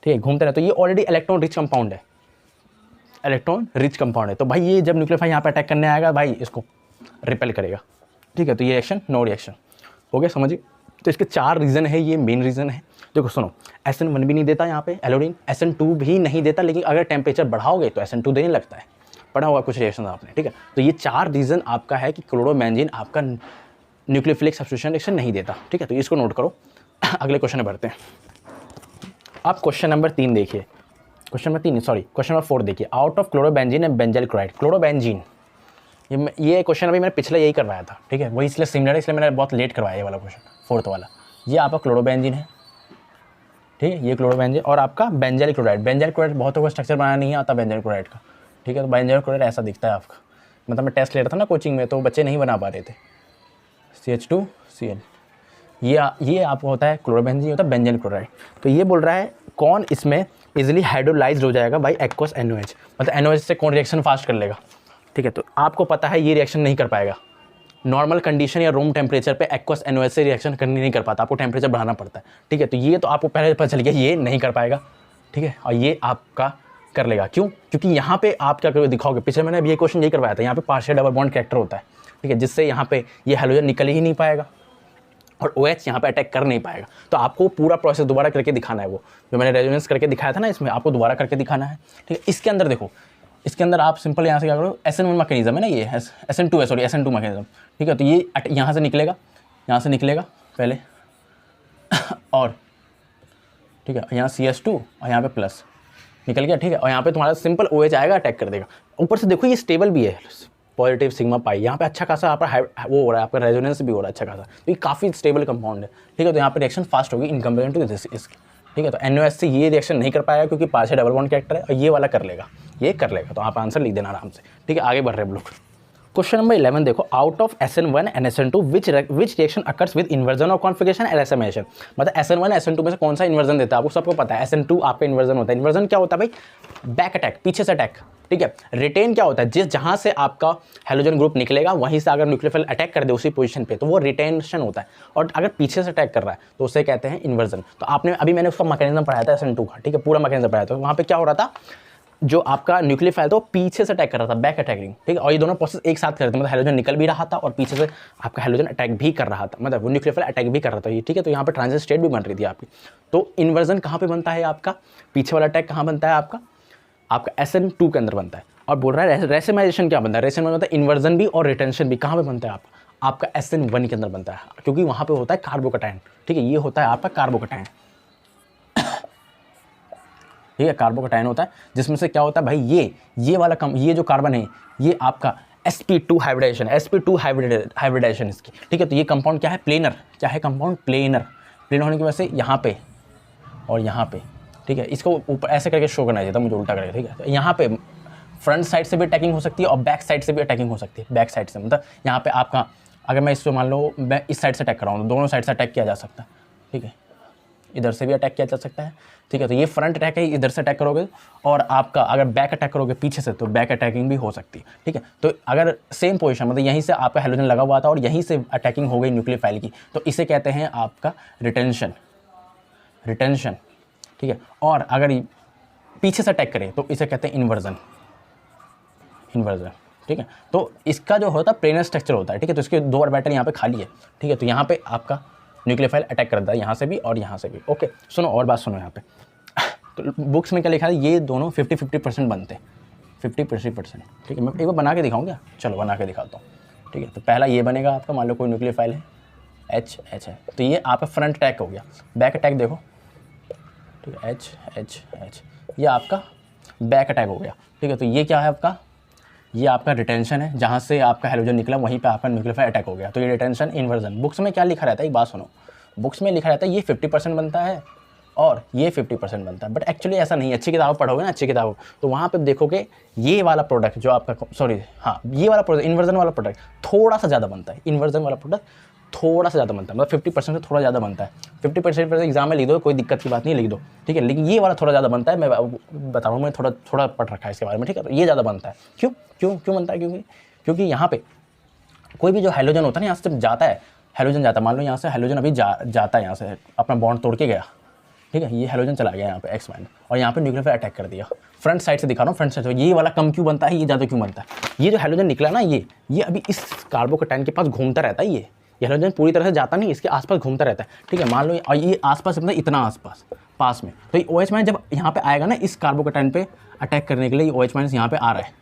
ठीक है, घूमते रहते हैं। तो ये ऑलरेडी इलेक्ट्रॉन रिच कंपाउंड है, इलेक्ट्रॉन रिच कंपाउंड है। तो भाई ये जब न्यूक्लियोफाइल यहाँ पे अटैक करने आएगा भाई इसको रिपेल करेगा, ठीक है। तो ये रिएक्शन नो रिएक्शन हो गया, समझिए। तो इसके 4 रीज़न है, ये मेन रीज़न है। देखो सुनो, SN1 भी नहीं देता यहाँ पे एलोडीन, SN2 भी नहीं देता, लेकिन अगर टेम्परेचर बढ़ाओगे तो SN2 देने लगता है, पढ़ा होगा कुछ रिएक्शन आपने, ठीक है। तो ये 4 रीज़न आपका है कि क्लोरोबेंजीन आपका न्यूक्लियोफिलिक सब्स्टिट्यूशन रिएक्शन नहीं देता, ठीक है। तो इसको नोट करो। अगले क्वेश्चन में बढ़ते हैं। आप क्वेश्चन नंबर 3 देखिए, क्वेश्चन नंबर 4 देखिए। Out of chlorobenzene and benzyl chloride, chlorobenzene, ये क्वेश्चन अभी मैंने पिछले यही करवाया था, ठीक है, वही इसलिए सिमिलर है, इसलिए मैंने बहुत लेट करवाया ये वाला क्वेश्चन, 4th वाला। ये आपका क्लोरोबेंजीन है, ठीक है, ये क्लोरोबेंजीन, और आपका बेंजाइल क्लोराइड। बेंजाइल क्लोराइड बहुतों को स्ट्रक्चर बनाना नहीं आता बेंजाइल क्लोराइड का, ठीक है। तो बेंजाइल क्लोराइड ऐसा दिखता है आपका, मतलब मैं टेस्ट ले रहा था ना कोचिंग में, तो बच्चे नहीं बना पा रहे थे। CH2Cl, ये आपको होता है क्लोरोबेंजीन, होता है बेंजाइल क्लोराइड। तो ये बोल रहा है कौन इसमें इजीली हाइड्रोलाइज्ड हो जाएगा बाई एक्वस NOH, मतलब NOH से कौन रिएक्शन फास्ट कर लेगा, ठीक है। तो आपको पता है ये रिएक्शन नहीं कर पाएगा, नॉर्मल कंडीशन या रूम टेम्परेचर पे एक्वस NOH से रिएक्शन करनी नहीं कर पाता, आपको टेम्परेचर बढ़ाना पड़ता है, ठीक है। तो ये तो आपको पहले पता चल गया ये नहीं कर पाएगा, ठीक है, और ये आपका कर लेगा। क्यों? क्योंकि यहाँ पे आप क्या करोगे दिखाओगे, पिछले मैंने अभी ये क्वेश्चन यही करवाया था, यहाँ पे पार्शियल डबल बॉन्ड कैरेक्टर होता है, ठीक है, जिससे यहाँ पे ये हाइड्रोजन निकल ही नहीं पाएगा और OH यहाँ पे अटैक कर नहीं पाएगा। तो आपको पूरा प्रोसेस दोबारा करके दिखाना है, वो जो मैंने रेजोनेंस करके दिखाया था ना, इसमें आपको दोबारा करके दिखाना है, ठीक है। इसके अंदर देखो, इसके अंदर आप सिंपल यहाँ से क्या करो, SN1 मैकेनिज्म है ना, ये SN2 है, सॉरी SN2 मैकेनिज्म, ठीक है। तो ये यहाँ से निकलेगा पहले और ठीक है, यहाँ CH2 और यहाँ पे प्लस निकल गया, ठीक है। और यहाँ पे तुम्हारा सिंपल OH आएगा, अटैक कर देगा। ऊपर से देखो ये स्टेबल भी है, पॉजिटिव सिग्मा पाई, यहाँ पे अच्छा खासा आपका वो हो रहा है, आपका रेजोनेंस भी हो रहा है अच्छा खासा, तो ये काफ़ी स्टेबल कंपाउंड है, ठीक है। तो यहाँ पे रिएक्शन फास्ट होगी इन कंपेरिजन टू दिस, ठीक है। तो NOH ये रिएक्शन नहीं कर पाएगा क्योंकि पास डबल बॉन्ड कैरेक्टर है, और ये वाला कर लेगा, ये कर लेगा। तो आप आंसर लिख देना आराम से, ठीक है। आगे बढ़ रहे हैं हम लोग। क्वेश्चन नंबर 11 देखो, out of SN1 and SN2 which reaction occurs with inversion of configuration and racemisation. मतलब SN1 SN2 में से कौन सा इन्वर्जन देता है, आपको सबको पता है। SN2 आपका इन्वर्जन होता है। इन्वर्जन क्या होता है भाई, बैक अटैक, पीछे से अटैक, ठीक है। रिटेन क्या होता है, जिस जहां से आपका हेलोजन ग्रुप निकलेगा वहीं से अगर न्यूक्लियोफाइल अटैक कर दे उसी पोजीशन पे, तो वो रिटेंशन होता है। और अगर पीछे से अटैक कर रहा है तो उसे कहते हैं इन्वर्जन। तो आपने अभी मैंने उसका मैकेनिज्म पढ़ाया था SN2 का, ठीक है, पूरा मैकेनिज्म पढ़ाया था। वहाँ पे क्या हो रहा था, जो आपका न्यूक्लियोफाइल था वो पीछे से अटैक कर रहा था, बैक अटैकिंग, ठीक है। और ये दोनों प्रोसेस एक साथ कर रहे थे, मतलब हेलोजन निकल भी रहा था और पीछे से आपका हेलोजन अटैक भी कर रहा था, मतलब वो न्यूक्लियोफाइल अटैक भी कर रहा था ये, ठीक है। तो यहाँ पे ट्रांजिट स्टेट भी बन रही थी आपकी। तो इन्वर्जन कहाँ पे बनता है आपका, पीछे वाला अटैक कहाँ बनता है आपका SN2 के अंदर बनता है। और बोल रहा है रेसिमाइजेशन क्या बनता है, रेसिमाइजेशन बनता है इन्वर्जन भी और रिटेंशन भी। कहाँ पे बनता है आपका SN1 के अंदर बनता है, क्योंकि वहाँ पे होता है कार्बोकैटायन, ठीक है। ये होता है आपका कार्बोकैटायन, ठीक है, कार्बोकैटायन होता है, जिसमें से क्या होता है भाई, ये वाला ये जो कार्बन है ये आपका sp2 हाइब्रिडाइजेशन, sp2 हाइब्रिडाइजेशन इसकी, ठीक है। तो ये कंपाउंड क्या है, प्लेनर, क्या है कंपाउंड, प्लेनर होने की वजह से यहाँ पे और यहाँ पे, ठीक है, इसको ऊपर ऐसे करके शो करना चाहिए था, मुझे उल्टा करके, ठीक है। तो यहाँ पे फ्रंट साइड से भी अटैकिंग हो सकती है और बैक साइड से भी अटैकिंग हो सकती है। बैक साइड से मतलब यहाँ पे आपका, अगर मैं इसको मान लो मैं इस साइड से अटैक कर रहा हूँ तो दोनों साइड से अटैक किया जा सकता है, ठीक है। इधर से भी अटैक किया जा सकता है, ठीक है। तो ये फ्रंट अटैक है, इधर से अटैक करोगे, और आपका अगर बैक अटैक करोगे पीछे से तो बैक अटैकिंग भी हो सकती है, ठीक है। तो अगर सेम पोजीशन, मतलब यहीं से आपका हेलोजन लगा हुआ था और यहीं से अटैकिंग हो गई न्यूक्लियोफाइल की, तो इसे कहते हैं आपका रिटेंशन, ठीक है। और अगर पीछे से अटैक करे तो इसे कहते हैं इन्वर्जन, ठीक है। तो इसका जो होता है प्लेनर स्ट्रक्चर होता है, ठीक है। तो इसके 2 ऑर्बिटल यहाँ पे खाली है, ठीक है। तो यहाँ पे आपका न्यूक्लियोफाइल अटैक करता है, यहाँ से भी और यहाँ से भी, ओके। सुनो और बात सुनो यहाँ पे, तो बुक्स में क्या लिखा है, ये दोनों 50-50% बनते हैं, 50-50%, ठीक है। मैं एक बार बना के दिखाऊंगा, चलो बना के दिखाता हूँ, ठीक है। तो पहला ये बनेगा आपका, मान लो कोई न्यूक्लियोफाइल है H है, तो ये आपका फ्रंट अटैक हो गया। बैक अटैक देखो, ठीक है, H, ये आपका बैक अटैक हो गया, ठीक है। तो ये क्या है आपका, ये आपका रिटेंशन है, जहाँ से आपका हेलोजन निकला वहीं पे आपका न्यूक्लियोफाइल अटैक हो गया। तो ये रिटेंशन, इन्वर्जन। बुक्स में क्या लिखा रहता है, एक बात सुनो, बुक्स में लिखा रहता है ये 50% बनता है और ये 50% बनता है, बट एक्चुअली ऐसा नहीं है। अच्छी किताब पढ़ोगे ना, अच्छी किताब, तो वहाँ पे देखोगे ये वाला प्रोडक्ट जो आपका, सॉरी हाँ, ये वाला प्रोडक्ट, इन्वर्जन वाला प्रोडक्ट थोड़ा सा ज़्यादा बनता है, इन्वर्जन वाला प्रोडक्ट थोड़ा सा ज़्यादा बनता है, मतलब 50% से थोड़ा ज़्यादा बनता है। 50% पर एग्जाम में लिख दो, कोई दिक्कत की बात नहीं, लिख दो, ठीक है। लेकिन ये वाला थोड़ा ज़्यादा बनता है, मैं बताऊँ, मैं थोड़ा पढ़ रखा है इसके बारे में, ठीक है। तो ये ज़्यादा बनता है, क्यों बनता है, क्योंकि यहाँ पे कोई भी जो हेलोजन होता है ना, यहाँ से जाता है, हेलोजन जाता है, मान लो यहाँ से हेलोजन अभी जाता है, यहाँ से अपना बॉन्ड तोड़ के गया, ठीक है। ये हेलोजन चला गया यहाँ पे X माइनस, और यहाँ पे न्यूक्लियोफाइल अटैक कर दिया। फ्रंट साइड से दिखा रहा हूँ, फ्रंट साइड से ये वाला कम क्यों बनता है, ये ज़्यादा क्यों बनता है। ये जो हेलोजन निकला ना, ये अभी इस कार्बोकैटायन के पास घूमता रहता है, ये हेलोजन पूरी तरह से जाता नहीं, इसके आसपास घूमता रहता है, ठीक है। मान लो और ये आसपास मतलब इतना आसपास पास में, तो ये OH माइनस जब यहाँ पे आएगा ना, इस कार्बोकैटायन पे अटैक करने के लिए OH माइनस यहाँ पे आ रहा है,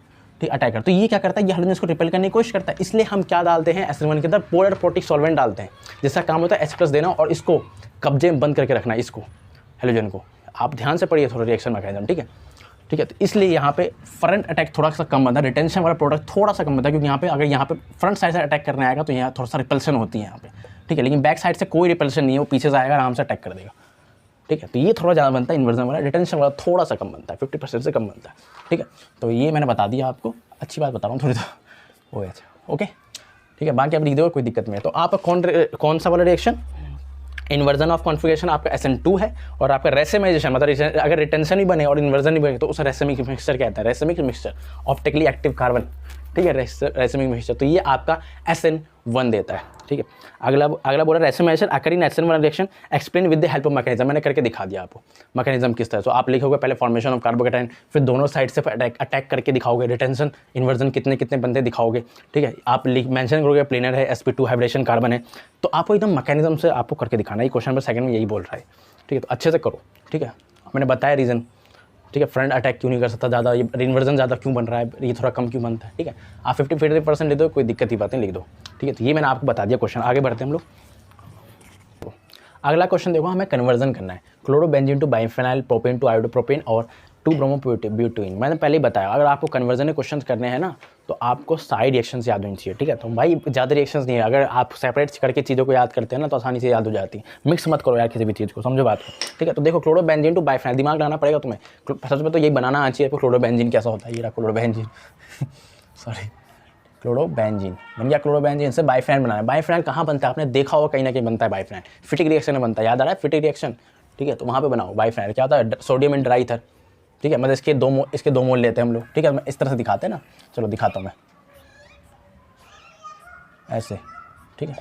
ठीक, अटैक कर, तो ये क्या करता है, ये हेलोजन इसको रिपेल करने की कोशिश करता है। इसलिए हम क्या डालते हैं, SN1 के अंदर पोलर प्रोटिक सॉल्वेंट डालते हैं, जिसका काम होता है H+ देना और इसको कब्जे में बंद करके रखना, इसको हेलोजन को। आप ध्यान से पढ़िए थोड़ा रिएक्शन मैकेनिज्म, ठीक है। तो इसलिए यहाँ पे फ्रंट अटैक थोड़ा सा कम बनता है, रिटेंशन वाला प्रोडक्ट थोड़ा सा कम बनता है, क्योंकि यहाँ पे अगर यहाँ पे फ्रंट साइड से अटैक करने आएगा तो यहाँ थोड़ा सा रिपल्शन होती है यहाँ पे, ठीक है। लेकिन बैक साइड से कोई रिपल्शन नहीं है, वो पीछे से आएगा, आराम से अटैक कर देगा, ठीक है। तो ये थोड़ा ज़्यादा बनता है इन्वर्जन वाला, रिटेंशन वाला थोड़ा सा कम बनता है, 50% से कम बनता है, ठीक है। तो ये मैंने बता दिया आपको, अच्छी बात बता रहा हूँ थोड़ी तो ओके, ठीक है। बाकी आप लिख दो, कोई दिक्कत नहीं है। तो आपका कौन सा वाला रिएक्शन, इन्वर्जन ऑफ कॉन्फिगरेशन आपका SN2 है, और आपका रेसिमाइजेशन, मतलब अगर रिटेंशन भी बने और इन्वर्जन भी बने तो उसे रेसिमिक मिक्सचर कहता है, racemic mixture, optically active carbon, ठीक है, रेसिमिक मिक्सचर। तो ये आपका SN1 देता है, ठीक है। अगला बोला racemisation occur in SN1 reaction explain with the help of mechanism. मैंने करके दिखा दिया आपको मैकेनिज्म किस तरह। तो आप लिखोगे पहले फॉर्मेशन ऑफ कार्बोकैटायन, फिर दोनों साइड से अटैक करके दिखाओगे, रिटेंशन इन्वर्जन कितने बनते दिखाओगे, ठीक है। आप मेंशन करोगे प्लेनर है, sp2 हाइब्रिडेशन कार्बन है, तो आपको एकदम मैकेनिज्म से आपको करके दिखाना है। क्वेश्चन नंबर 2 में यही बोल रहा है, ठीक है। तो अच्छे से करो, ठीक है। मैंने बताया रीज़न, ठीक है, फ्रंट अटैक क्यों नहीं कर सकता ज़्यादा, ये इन्वर्जन ज़्यादा क्यों बन रहा है, ये थोड़ा कम क्यों बनता है, ठीक है। आप 50-50% लिख दो, कोई दिक्कत की बात नहीं, लिख दो, ठीक है। तो ये मैंने आपको बता दिया क्वेश्चन। आगे बढ़ते हैं हम लोग। अगला क्वेश्चन देखो, हमें कन्वर्जन करना है क्लोरोबेंजीन टू बाइफेनाइल, प्रोपेन टू आयोडोप्रोपेन और 2 ब्रोमोब्यूटेन। मैंने पहले ही बताया, अगर आपको कन्वर्जन के क्वेश्चन करने हैं ना, तो आपको सारी रिएक्शंस याद होनी चाहिए, ठीक है। तो भाई ज़्यादा रिएक्शंस नहीं है, अगर आप सेपरेट करके चीज़ों को याद करते हैं ना तो आसानी से याद हो जाती है। मिक्स मत करो यार किसी भी चीज़ को, समझो बात को, ठीक है। तो देखो क्लोरोबेंजीन टू बाइफेनाइल, दिमाग लगाना पड़ेगा तुम्हें। सबसे पहले तो यही बनाना आना चाहिए आपको, क्लोरोबेंजीन कैसा होता है। ये रहा क्लोरोबेंजीन सॉरी, क्लोरोबेंजीन बन गया। क्लोरोबेंजीन से बाइफेनाइल बनाना है। बाइफेनाइल कहाँ बनता है, आपने देखा होगा कहीं ना कहीं बनता है बाइफेनाइल, फिटिक रिएक्शन में बनता है, याद आ रहा है फिटिक रिएक्शन, ठीक है। तो वहाँ पे बनाओ बाइफेनाइल, क्या होता है, सोडियम एंड ड्राई ईथर, ठीक है। मतलब इसके दो मोल लेते हैं हम लोग, ठीक है। मैं इस तरह से दिखाते हैं ना, चलो दिखाता हूँ मैं ऐसे, ठीक है,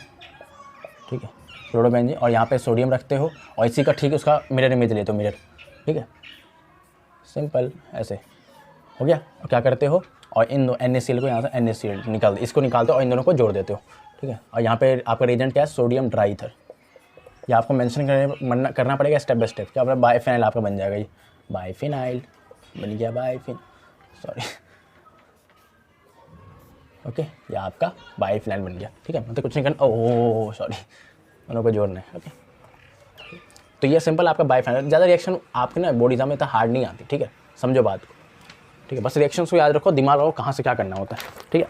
ठीक है। क्लोरोबेंजीन और यहाँ पे सोडियम रखते हो और इसी का ठीक उसका मिरर इमेज लेते हो, मिरर, ठीक है। सिंपल ऐसे हो गया। और क्या करते हो, और इन दो NaCl को यहाँ से NaCl निकाल, इसको निकालते हो और इन दोनों को जोड़ देते हो, ठीक है। और यहाँ पे आपका रिएजेंट क्या है, सोडियम ड्राई ईथर। ये आपको मेंशन करना पड़ेगा स्टेप बाय स्टेप। क्या बाइफेनाइल आपका बन जाएगा, ये बाइफेनाइल बन गया, सॉरी ओके, ये आपका बाइफेनाइल बन गया, ठीक है। मतलब कुछ नहीं करना, ओह सॉरी, दोनों को जोड़ना है, ओके। तो ये सिंपल आपका बाइफेनाइल। ज़्यादा रिएक्शन आपके ना बॉडी में इतना हार्ड नहीं आती, ठीक है, समझो बात को, ठीक है। बस रिएक्शंस को याद रखो, दिमाग लगाओ कहाँ से क्या करना होता है, ठीक है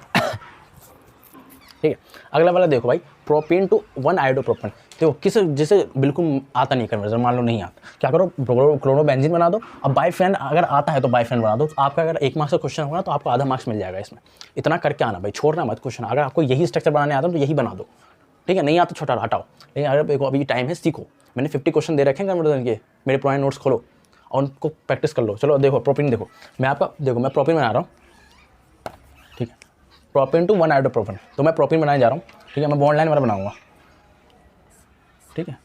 ठीक है। अगला वाला देखो भाई, प्रोपेन टू 1 आयोडोप्रोपेन। देखो किस जिसे बिल्कुल आता नहीं कन्वर्जन, मान लो नहीं आता, क्या करो, क्लोरोबेंजीन बना दो। अब बाइफेनाइल अगर आता है तो बाइफेनाइल बना दो। तो आपका अगर 1 मार्क्स का क्वेश्चन होगा तो आपको आधा मार्क्स मिल जाएगा इसमें। इतना करके आना भाई, छोड़ना मत क्वेश्चन। अगर आपको यही स्ट्रक्चर बनाने आता है तो यही बना दो, ठीक है। नहीं आता छोटा हटाओ। लेकिन अगर देखो अभी टाइम है, सीखो। मैंने 50 क्वेश्चन दे रखे हैं कन्वर्जन के, मेरे पुराने नोट्स खोलो और उनको प्रैक्टिस कर लो। चलो देखो प्रोपेन, देखो मैं प्रोपेन बना रहा हूँ, ठीक है। प्रोपेन टू 1 आयोडोप्रोपेन, तो मैं प्रोपेन बनाने जा रहा हूँ, ठीक है। मैं बॉन्ड लाइन वाला बनाऊंगा, ठीक है,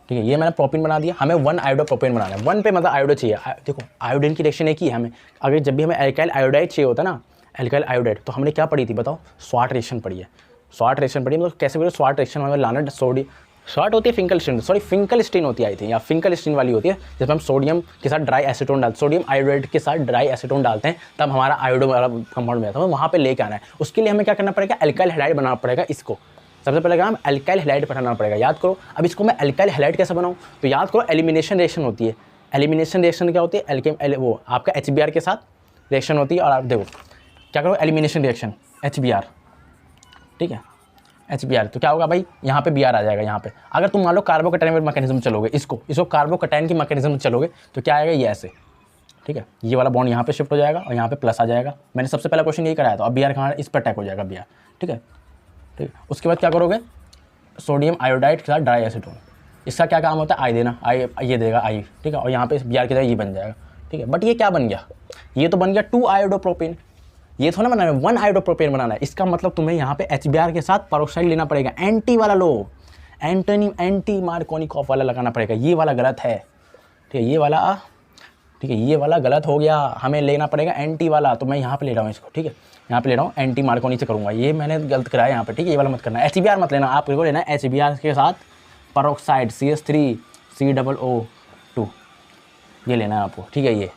ठीक है। ये मैंने प्रोपेन बना दिया। हमें 1 आयोडोप्रोपेन बनाना है। 1 पे मतलब आयोडो चाहिए। देखो आयोडीन की रिएक्शन एक ही है हमें। अगर जब भी हमें एल्काइल आयोडाइड चाहिए होता है ना, एल्काइल आयोडाइड, तो हमने क्या पढ़ी थी बताओ, स्वाट रिएक्शन पढ़ी है। स्वाट रिएक्शन पढ़ी, मतलब कैसे बोलो, स्वाट रिएक्शन हमें लाना सोडियम, स्वाट होती है फिंकलस्टीन, सॉरी फिंकलस्टीन होती आई थी, या फिंकलस्टीन वाली होती है, जिसमें हम सोडियम के साथ ड्राई एसीटोन डालते, सोडियम आयोडाइड के साथ ड्राई एसीटोन डालते हैं, तब हमारा आयोडो वाला कंपाउंड में आता है। वहाँ पे लेके आना है। उसके लिए हमें क्या करना पड़ेगा, एल्काइल हैलाइड बनाना पड़ेगा। इसको सबसे पहले काम एल्काइल हैलाइड बनाना पड़ेगा, याद करो। अब इसको मैं एल्काइल हैलाइड कैसे बनाऊँ, तो याद करो एलिमिनेशन रिएक्शन होती है। एलिमिनेशन रिएक्शन क्या होती है, वो आपका HBr के साथ रिएक्शन होती है। और आप देखो क्या करो, एलिमिनेशन रिएक्शन HBr, ठीक है, HBr। तो क्या होगा भाई, यहाँ पे Br आ जाएगा। यहाँ पे अगर तुम मान लो कार्बोकैटायन मैकेनिज्म चलोगे, इसको कार्बोकैटायन की मैकेनिज्म चलोगे तो क्या आएगा, ये ऐसे, ठीक है। ये वाला बॉन्ड यहाँ पे शिफ्ट हो जाएगा और यहाँ पे प्लस आ जाएगा। मैंने सबसे पहला क्वेश्चन यही कराया था। अब Br कहाँ, इस पर अटैक हो जाएगा Br, ठीक है, ठीक है। उसके बाद क्या करोगे, सोडियम आयोडाइड के साथ ड्राई एसीटोन। इसका क्या काम होता है, आई देना, आई ये देगा आई, ठीक है। और यहाँ पे Br की जगह ये बन जाएगा, ठीक है। बट ये क्या बन गया, ये तो बन गया 2 आयोडोप्रोपेन। ये थोड़ा बनाना है 1 आयोडोप्रोपेन बनाना है। इसका मतलब तुम्हें यहाँ पे HBr के साथ पेरोक्साइड लेना पड़ेगा, एंटी वाला लो, एंटी मार्कोनिकॉफ वाला लगाना पड़ेगा। ये वाला गलत है, ठीक है, ये वाला, ठीक है, ये वाला गलत हो गया। हमें लेना पड़ेगा एंटी वाला। तो मैं यहाँ पे ले रहा हूँ इसको, ठीक है, यहाँ पे ले रहा हूँ, एंटी मार्कोनी से करूँगा। ये मैंने गलत कराया यहाँ पे, ठीक है। ये वाला मत करना, HBr मत लेना, आपको लेना है HBr के साथ पेरोक्साइड CH3COO2, ये लेना है आपको, ठीक है। ये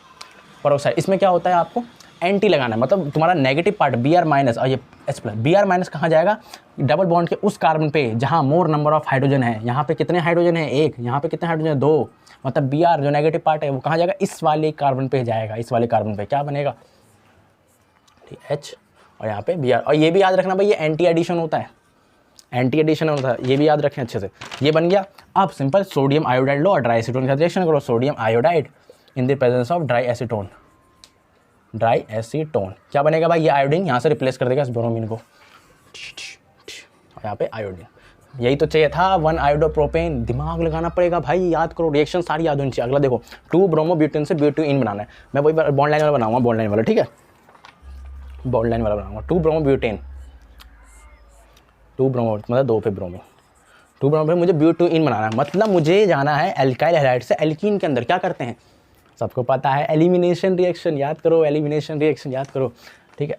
पेरोक्साइड, इसमें क्या होता है, आपको एंटी लगाना है। मतलब तुम्हारा नेगेटिव पार्ट Br माइनस और ये H प्लस, Br माइनस कहाँ जाएगा, डबल बॉन्ड के उस कार्बन पे जहाँ मोर नंबर ऑफ हाइड्रोजन है। यहाँ पे कितने हाइड्रोजन है, 1, यहाँ पे कितने हाइड्रोजन है, 2। मतलब Br जो नेगेटिव पार्ट है वो कहाँ जाएगा, इस वाले कार्बन पे जाएगा। इस वाले कार्बन पे क्या बनेगा, ठीक, H, और यहाँ पे Br। और ये भी याद रखना भाई, ये एंटी एडिशन होता है, एंटी एडिशन होता है, ये भी याद रखें अच्छे से। ये बन गया। अब सिंपल सोडियम आयोडाइड लो और ड्राई एसीटोन का रिएक्शन करो। Sodium iodide in the presence of dry acetone, dry acetone क्या बनेगा भाई, ये आयोडीन यहाँ से रिप्लेस कर देगा इस ब्रोमीन को, यहाँ पे आयोडीन। यही तो चाहिए था, 1 आयोडोप्रोपेन। दिमाग लगाना पड़ेगा भाई, याद करो, रिएक्शन सारी याद होनी चाहिए। अगला देखो, 2 ब्रोमोब्यूटेन से ब्यूटेन बनाना है। मैं वही बॉन्ड लाइन वाला बनाऊंगा, बॉन्ड लाइन वाला, ठीक है, बॉन्ड लाइन वाला बनाऊंगा। 2 ब्रोमोब्यूटेन, 2 ब्रोमो मतलब 2 पे ब्रोमीन, 2 ब्रोमो मुझे ब्यूटेन बनाना है। मतलब मुझे जाना है एल्काइल हैलाइड से एल्कीन के अंदर। क्या करते हैं, सबको पता है, एलिमिनेशन रिएक्शन, याद करो, एलिमिनेशन रिएक्शन याद करो, ठीक है।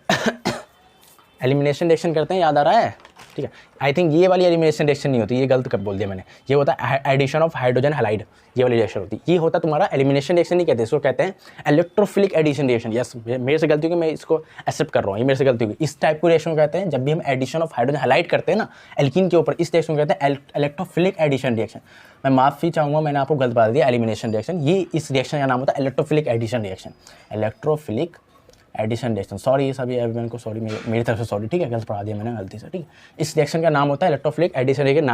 एलिमिनेशन रिएक्शन करते हैं, याद आ रहा है, ठीक है। आई थिंक ये वाली एलिमिनेशन रिएक्शन नहीं होती, ये गलत कर बोल दिया मैंने। ये होता है एडिशन ऑफ हाइड्रोजन हैलाइड, ये वाली रिएक्शन होती है। ये होता है तुम्हारा एलिमिनेशन रिएक्शन नहीं कहते, इसको कहते हैं इलेक्ट्रोफिलिक एडिशन रिएक्शन। यस, मेरे से गलती होगी, मैं इसको एक्सेप्ट कर रहा हूँ, ये मेरे से गलती होगी। इस टाइप को रिएक्शन कहते हैं जब भी हम एडिशन ऑफ हाइड्रोजन हैलाइड करते हैं ना एल्कीन के ऊपर, इस रिएक्शन कहते हैं इलेक्ट्रोफिलिक एडिशन रिएक्शन। मैं माफ़ी चाहूँगा, मैंने आपको गलत बता दिया, एलिमिनेशन रिएक्शन। ये इस रिएक्शन का नाम होता है electrophilic addition reaction, electrophilic addition reaction, sorry ये सभी एवरीवन को सॉरी, मेरी तरफ से सॉरी, ठीक है, गलत पढ़ा दिया मैंने गलती से, ठीक है। इस रिएक्शन का नाम होता है इलेक्ट्रोफिलिक एडिशन रिएक्शन,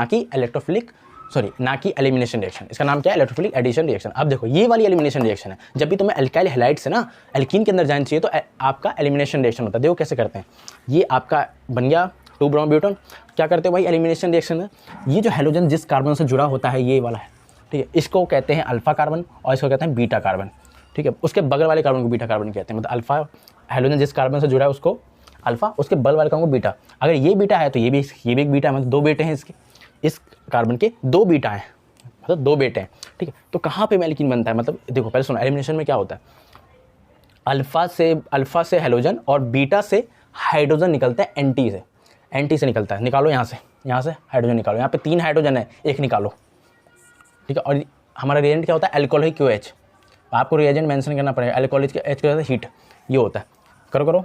ना कि एलिमिनेशन रिएक्शन। इसका नाम क्या है? Electrophilic addition reaction. अब देखो ये वाली एलिमिनेशन रिएक्शन है, जब भी तुम्हें अल्काइल हैलाइड से ना एल्कीन के अंदर जाना चाहिए तो आपका एलिमिनेशन रिएक्शन होता है। देखो कैसे करते हैं, ये आपका बन गया 2 ब्रोमो ब्यूटेन, क्या करते हो भाई एलिमिनेशन रिएक्शन में, ये जो हैलोजन जिस कार्बन से जुड़ा होता है ये वाला है, ठीक है, इसको कहते हैं अल्फा कार्बन और इसको कहते हैं बीटा कार्बन, ठीक है। उसके बगल वाले कार्बन को बीटा कार्बन कहते हैं, मतलब अल्फा हैलोजन जिस कार्बन से जुड़ा है उसको अल्फा, उसके बगल वाले कार्बन को बीटा। अगर ये बीटा है तो ये भी एक बीटा है, मतलब 2 बेटे हैं इसके, इस कार्बन के 2 बीटा हैं, मतलब 2 बेटे हैं, ठीक है। तो कहाँ पे एल्कीन बनता है, मतलब देखो पहले सुनो, एलिमिनेशन में क्या होता है, अल्फा से हैलोजन और बीटा से हाइड्रोजन निकलता है, एंटी से निकलता है, निकालो यहाँ से हाइड्रोजन निकालो, यहाँ पे 3 हाइड्रोजन है, 1 निकालो, ठीक है। और हमारा रिएजेंट क्या होता है? अल्कोहलिक QH, आपको रिएजेंट मेंशन करना पड़ेगा, अल्कोहलिक H क्या होता है? हीट, ये होता है, करो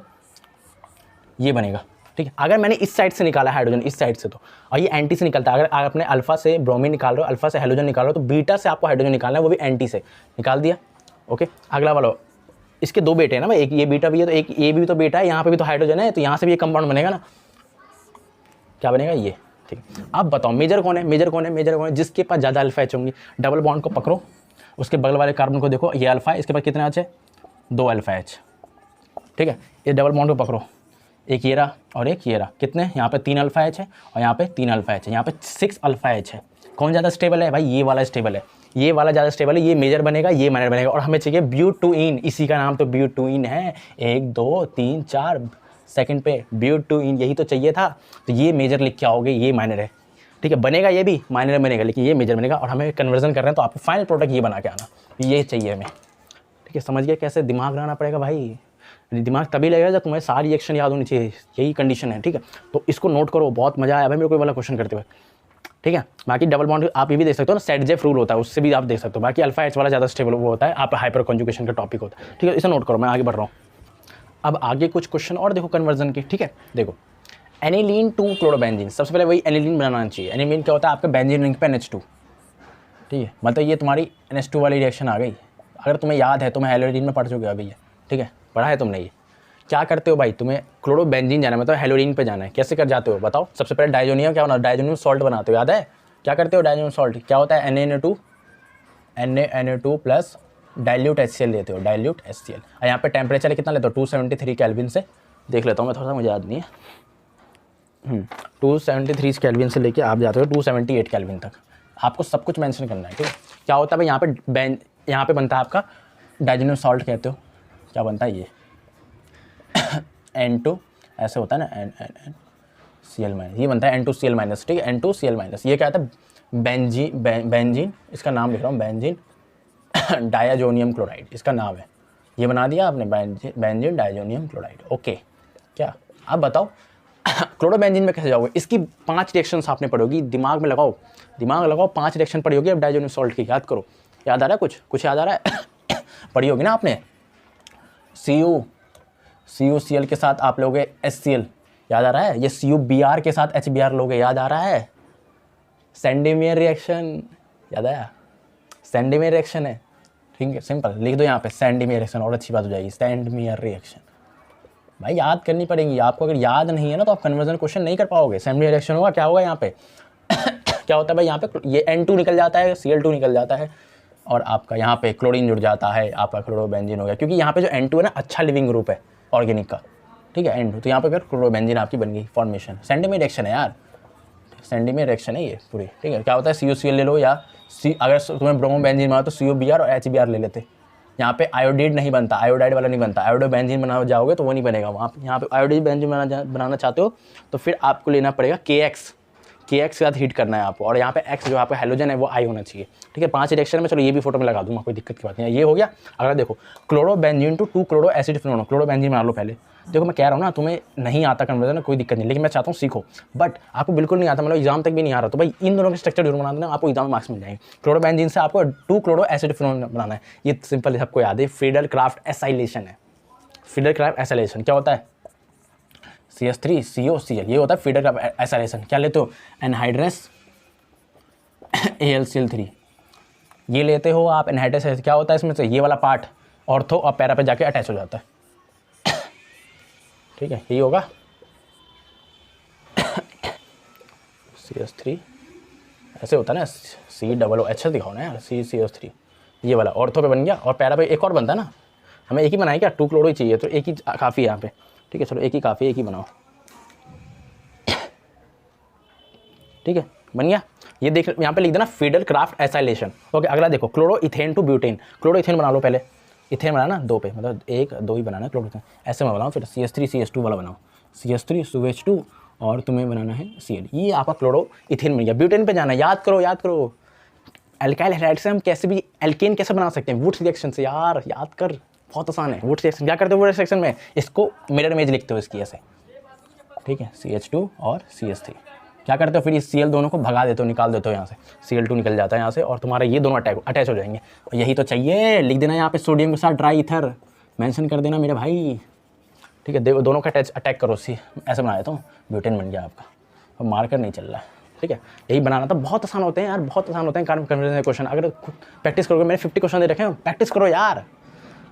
ये बनेगा, ठीक है। अगर मैंने इस साइड से निकाला हाइड्रोजन, इस साइड से, तो और ये एंटी से निकलता है, अगर आप अपने अल्फा से ब्रोमीन निकाल रहे हो, अल्फा से हैलोजन निकाल रहे हो, तो बीटा से आपको हाइड्रोजन निकालना है, वो भी एंटी से निकाल दिया, ओके। अगला वाला, इसके 2 बेटे हैं ना भाई, एक ये बीटा भी है तो एक ये भी तो बेटा है, यहाँ पे भी तो हाइड्रोजन है, तो यहाँ से भी ये कंपाउंड बनेगा ना, क्या बनेगा ये, ठीक है। अब बताओ मेजर कौन है, जिसके पास ज़्यादा अल्फा एच होंगी। डबल बॉन्ड को पकड़ो, उसके बगल वाले कार्बन को देखो, ये अल्फा है, इसके पास कितना एच है? 2 अल्फा एच, ठीक है। ये डबल बॉन्ड को पकड़ो, एक ये रहा और एक ये रहा, कितने? यहाँ पे 3 अल्फा एच है और यहाँ पे 3 अल्फा एच है, यहाँ पे 6 अल्फा एच है। कौन ज़्यादा स्टेबल है भाई? ये वाला स्टेबल है, ये वाला ज़्यादा स्टेबल है, ये मेजर बनेगा, ये माइनर बनेगा। और हमें चाहिए ब्यूटुइन, इसी का नाम तो ब्यूटुइन है, 1 2 3 4 सेकंड पे ब्यूटुइन, यही तो चाहिए था। तो ये मेजर लिख के आओगे, ये माइनर है, ठीक है। बनेगा ये भी माइनर बनेगा, लेकिन ये मेजर बनेगा, और हमें कन्वर्जन कर रहे हैं तो आपको फाइनल प्रोडक्ट ये बना के आना, ये चाहिए हमें, ठीक है। समझ गए कैसे दिमाग लगाना पड़ेगा भाई? दिमाग तभी लगेगा जब तुम्हें सारी रिएक्शन याद होनी चाहिए, यही कंडीशन है, ठीक है। तो इसको नोट करो, बहुत मजा आया भाई मेरे को वाला क्वेश्चन करते हुए, ठीक है। बाकी डबल बॉन्ड आप ये भी देख सकते हो ना, सेट-जेफ रूल होता है, उससे भी आप देख सकते हो। बाकी अल्फा एच वाला ज़्यादा स्टेबल वो होता है, आप हाइपर कॉन्जुगेशन का टॉपिक होता है, ठीक है। इसे नोट करो, मैं आगे बढ़ रहा हूँ। अब आगे कुछ क्वेश्चन और देखो कन्वर्जन के, ठीक है। देखो एनिलीन टू क्लोरोबेंजीन, सबसे पहले वही एनिलीन बनाना चाहिए। एनिलीन क्या होता है? आपका बेंजीन रिंग पे NH2, ठीक है, मतलब ये तुम्हारी NH2 वाली रिएक्शन आ गई। अगर तुम्हें याद है, तुम्हें हेलोडीन में पढ़ चुके हो अभी ये, ठीक है, पढ़ा है तुमने ये। क्या करते हो भाई, तुम्हें क्लोरोबेंजीन जाना है, मतलब हेलोडीन पे जाना है, कैसे कर जाते हो बताओ? सबसे पहले डाइजोनियम क्या होना, डाइजोनियम सॉल्ट बनाते हो, याद है? क्या करते हो डाइजोनियम सॉल्ट, क्या होता है? Na2 प्लस डाइल्यूट HCl लेते हो, डाइल्यूट HCl। और यहाँ पे टेम्परेचर कितना लेते हो? 273 केल्विन से, देख लेता हूँ मैं थोड़ा सा, मुझे याद नहीं है। 273 केल्विन से लेके आप जाते हो 278 केल्विन तक, आपको सब कुछ मेंशन करना है, ठीक है। क्या होता है भाई यहाँ पे बनता है आपका डाइजोनियम सॉल्ट, कहते हो, क्या बनता है ये N2, ऐसे होता है ना, Cl-, ये बनता है N2Cl-, ठीक है, N2Cl-। ये क्या आता है? बेंजीन, इसका नाम लिख रहा हूँ, बेंजीन डायाजोनियम क्लोराइड, इसका नाम है, ये बना दिया आपने, बेंजीन डायाजोनियम क्लोराइड, ओके। क्या अब बताओ क्लोरोबेंजीन में कैसे जाओगे? इसकी 5 रिएक्शंस आपने पढ़ोगी, दिमाग में लगाओ, 5 रिएक्शन पढ़ी होगी। अब डाइजोनियम सॉल्ट की याद करो, याद आ रहा है कुछ याद आ रहा है? पढ़ी होगी ना आपने। CuCl के साथ आप लोगे HCl, याद आ रहा है? ये CuBr के साथ HBr लोगे, याद आ रहा है? सेंडीमेयर रिएक्शन, याद आया? सेंडीमेयर रिएक्शन है, ठीक है, सिंपल लिख दो यहाँ पे सेंडीमेयर रिएक्शन, और अच्छी बात हो जाएगी, सेंडीमेयर रिएक्शन। भाई याद करनी पड़ेगी आपको, अगर याद नहीं है ना तो आप कन्वर्जन क्वेश्चन नहीं कर पाओगे। सेंडीमेयर रिएक्शन होगा, क्या होगा यहाँ पे क्या होता है भाई, यहाँ पे ये N2 निकल जाता है, Cl2 निकल जाता है, और आपका यहाँ पे क्लोरीन जुड़ जाता है, आपका क्लोरोबेंजीन हो गया। क्योंकि यहाँ पे जो N2 है ना, अच्छा लिविंग ग्रुप है ऑर्गेनिक का, ठीक है, N2, तो यहाँ पे फिर क्लोरोबेंजीन आपकी बन गई फॉर्मेशन। सेंडीमेयर रिएक्शन है यार, सेंडीमेयर रिएक्शन है ये पूरी, ठीक है। क्या होता है? CuCl ले लो, या अगर तुम्हें ब्रोमोबेंजीन बना तो CuBr और HBr ले लेते। यहाँ पे आयोडीड नहीं बनता, आयोडाइड वाला नहीं बनता, आयोडोबेंजीन बना जाओगे तो वो नहीं बनेगा। वहाँ पे यहाँ पे आयोडीड बेंजीन बनाना चाहते हो तो फिर आपको लेना पड़ेगा KX के साथ हीट करना है आपको, और यहाँ पे X जो आपका हेलोजन है वो I होना चाहिए, ठीक है। 5 रिएक्शन में, चलो ये भी फोटो में लगा दूंगा, कोई दिक्कत की बात नहीं है। ये हो गया। अगर देखो chlorobenzene to 2 chloro acid phenol, chlorobenzene बना लो पहले। देखो मैं कह रहा हूँ ना, तुम्हें नहीं आता कन्वर्जन, कोई दिक्कत नहीं, लेकिन मैं चाहता हूँ सीखो, बट आपको बिल्कुल नहीं आता, मतलब एग्जाम तक भी नहीं आ रहा, तो भाई इन दोनों के स्ट्रक्चर जरूर बना देना, आपको एग्जाम मार्क्स मिल जाएंगे। क्लोरोबेंजीन से आपको 2 क्लोरो एसिड फिनोल बनाना है, ये सिंपल सबको याद है, फ्रीडल-क्राफ्ट एसाइलेशन है। फ्रीडल-क्राफ्ट एसाइलेशन क्या होता है? CH3COCl, ये होता है फ्रीडल-क्राफ्ट एसाइलेशन। क्या लेते हो? एनहाइड्रस AlCl3, ये लेते हो आप। एनहाइड्रस क्या होता है इसमें से? ये वाला पार्ट ऑर्थो और पैरा पे जाके अटैच हो जाता है, ठीक है, यही होगा CH3, ऐसे होता है ना, COOH दिखाओ ना यार, CCO3, ये वाला ऑर्थो पे बन गया। और पैरा पे एक और बनता है ना, हमें एक ही बनाए क्या, 2 क्लोरो ही चाहिए, तो एक ही काफ़ी है यहाँ पे, ठीक है, चलो एक ही काफ़ी है, एक ही बनाओ, ठीक है, बन गया। ये देख यहाँ पे लिख देना फीडर क्राफ्ट एसाइलेशन। ओके, अगला देखो, chloro ethane to butane. Chloro ethane बना लो पहले, इथेन बनाना 2 पे, मतलब 1 2 ही बनाना है क्लोरो इथेन, ऐसे में बनाओ। फिर CH3 CH2 वाला बनाओ, CH3 CH2 और तुम्हें बनाना है Cl। ये आपका क्लोरो इथेन बन गया। ब्यूटेन पे जाना है, याद करो याद करो, एल्काइल हैलाइड से हम कैसे भी एल्केन कैसे बना सकते हैं, वुड्स रिएक्शन से। यार याद कर, बहुत आसान है। वुड्स रिएक्शन क्या करते हो, वुड्स रिएक्शन में इसको मिरर इमेज लिखते हो इसकी ऐसे, ठीक है, CH2 और CH3 क्या करते हो, फिर इस Cl दोनों को भगा देते हो, निकाल देते हो यहाँ से, Cl2 निकल जाता है यहाँ से, और तुम्हारा ये दोनों अटैच हो जाएंगे। और यही तो चाहिए, लिख देना यहाँ पे सोडियम के साथ ड्राई ईथर, मेंशन कर देना मेरे भाई, ठीक है। देखो दोनों का अटैक करो, ऐसे बना देता हूँ, ब्यूटेन बन गया आपका, अब मार्कर नहीं चल रहा है, ठीक है। यही बनाना था, बहुत आसान होते हैं यार, बहुत आसान होते हैं कार्बन कन्वर्जन क्वेश्चन। अगर प्रैक्टिस करोगे, मैंने 50 क्वेश्चन दे रखे हैं, प्रैक्टिस करो यार,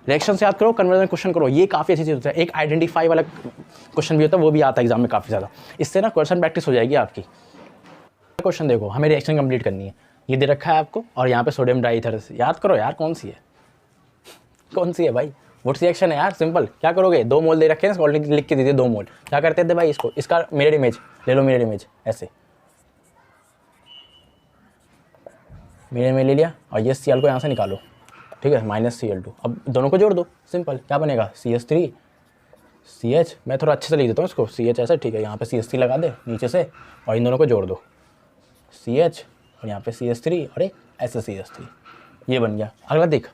रिएक्शन से याद करो, कन्वर्जन क्वेश्चन करो, ये काफ़ी अच्छी चीज़ होता है। एक आइडेंटिफाई वाला क्वेश्चन भी होता है, वो भी आता है एग्जाम में काफ़ी ज़्यादा, इससे ना क्वेश्चन प्रैक्टिस हो जाएगी आपकी। क्वेश्चन देखो, हमें रिएक्शन कंप्लीट करनी है, ये दे रखा है आपको, और यहाँ पे सोडियम डाईथर, याद करो यार कौन सी है, कौन सी है भाई, वुड्स रिएक्शन है यार, सिंपल। क्या करोगे, 2 मोल दे रखे हैं, ऑलरेडी लिख के दीजिए 2 मोल। क्या करते थे भाई, इसको, इसका मिरर इमेज ले लो, मिरर इमेज ऐसे, मिरर इमेज ले लिया, और ये Cl को यहाँ से निकालो, ठीक है, -Cl2। अब दोनों को जोड़ दो, सिंपल, क्या बनेगा, CH3 CH, मैं थोड़ा अच्छे से लिख देता हूँ इसको, CH ऐसे, ठीक है, यहाँ पे CH3 लगा दे नीचे से, और इन दोनों को जोड़ दो, CH और यहाँ पे CH3 और एक ऐसे CH3, ये बन गया। अगला देख,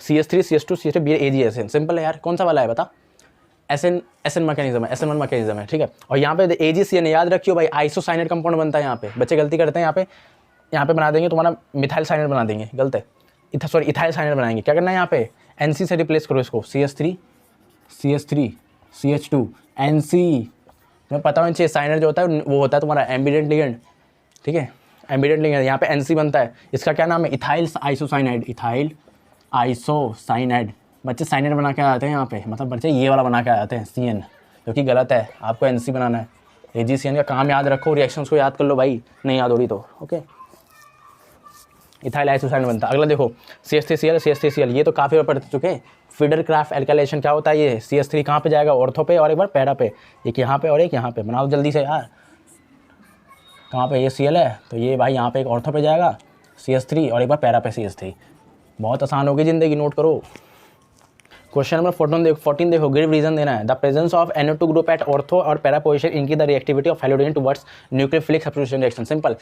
CH3 CH2 CH3 B AgSN, simple है यार, कौन सा वाला है बता, SN मैकेनिज्म है, SN1 मैकेनिज्म है, ठीक है। और यहाँ पे AgCN याद रखियो भाई, आइसोसाइनेट कंपाउंड बनता है यहाँ पे, बच्चे गलती करते हैं, यहाँ पे बना देंगे तुम्हारा मिथाइल साइनेट बना देंगे, गलत है, इथाइल साइनेट बनाएंगे। क्या करना है यहाँ पे, NC से रिप्लेस करो इसको, CH3 CH2 NC, मैं पता होना चाहिए, साइनेट जो होता है वो होता है तुम्हारा एम्बिडेंट लिगेंड, ठीक है, एम्बिडेंट लिगेंड, यहाँ पे NC बनता है, इसका क्या नाम है, इथाइल आइसोसाइनाइड, इथाइल आइसोसाइनाइड। बच्चे साइनेट बना के आते हैं यहाँ पे, मतलब बच्चे ये वाला बना के आते हैं CN, जो कि गलत है, आपको NC बनाना है। AgCN का काम याद रखो, रिएक्शंस को याद कर लो भाई, नहीं याद हो रही तो, ओके। इथाइल आइसोसाइनाइड बनता है। अगला देखो, CH3Cl CH3Cl, ये तो काफ़ी बार पढ़ चुके हैं। फीडर क्राफ्ट एल्काइलेशन क्या होता है, ये CH3 कहाँ पे जाएगा, ऑर्थो पे, और एक बार पैरा पे, एक यहाँ पे और एक यहाँ पे, बनाओ जल्दी से यार, कहाँ पे, ये Cl है तो ये भाई यहाँ पे एक ऑर्थो पे जाएगा CH3, और एक बार पैरा पे CH3, बहुत आसान होगी ज़िंदगी, नोट करो। क्वेश्चन नंबर 14 देखो, गिव रीजन देना है, the presence of NO2 group at ortho और पैरा पोजीशन इनकी the reactivity of haloarene towards nucleophilic substitution reaction. Simple,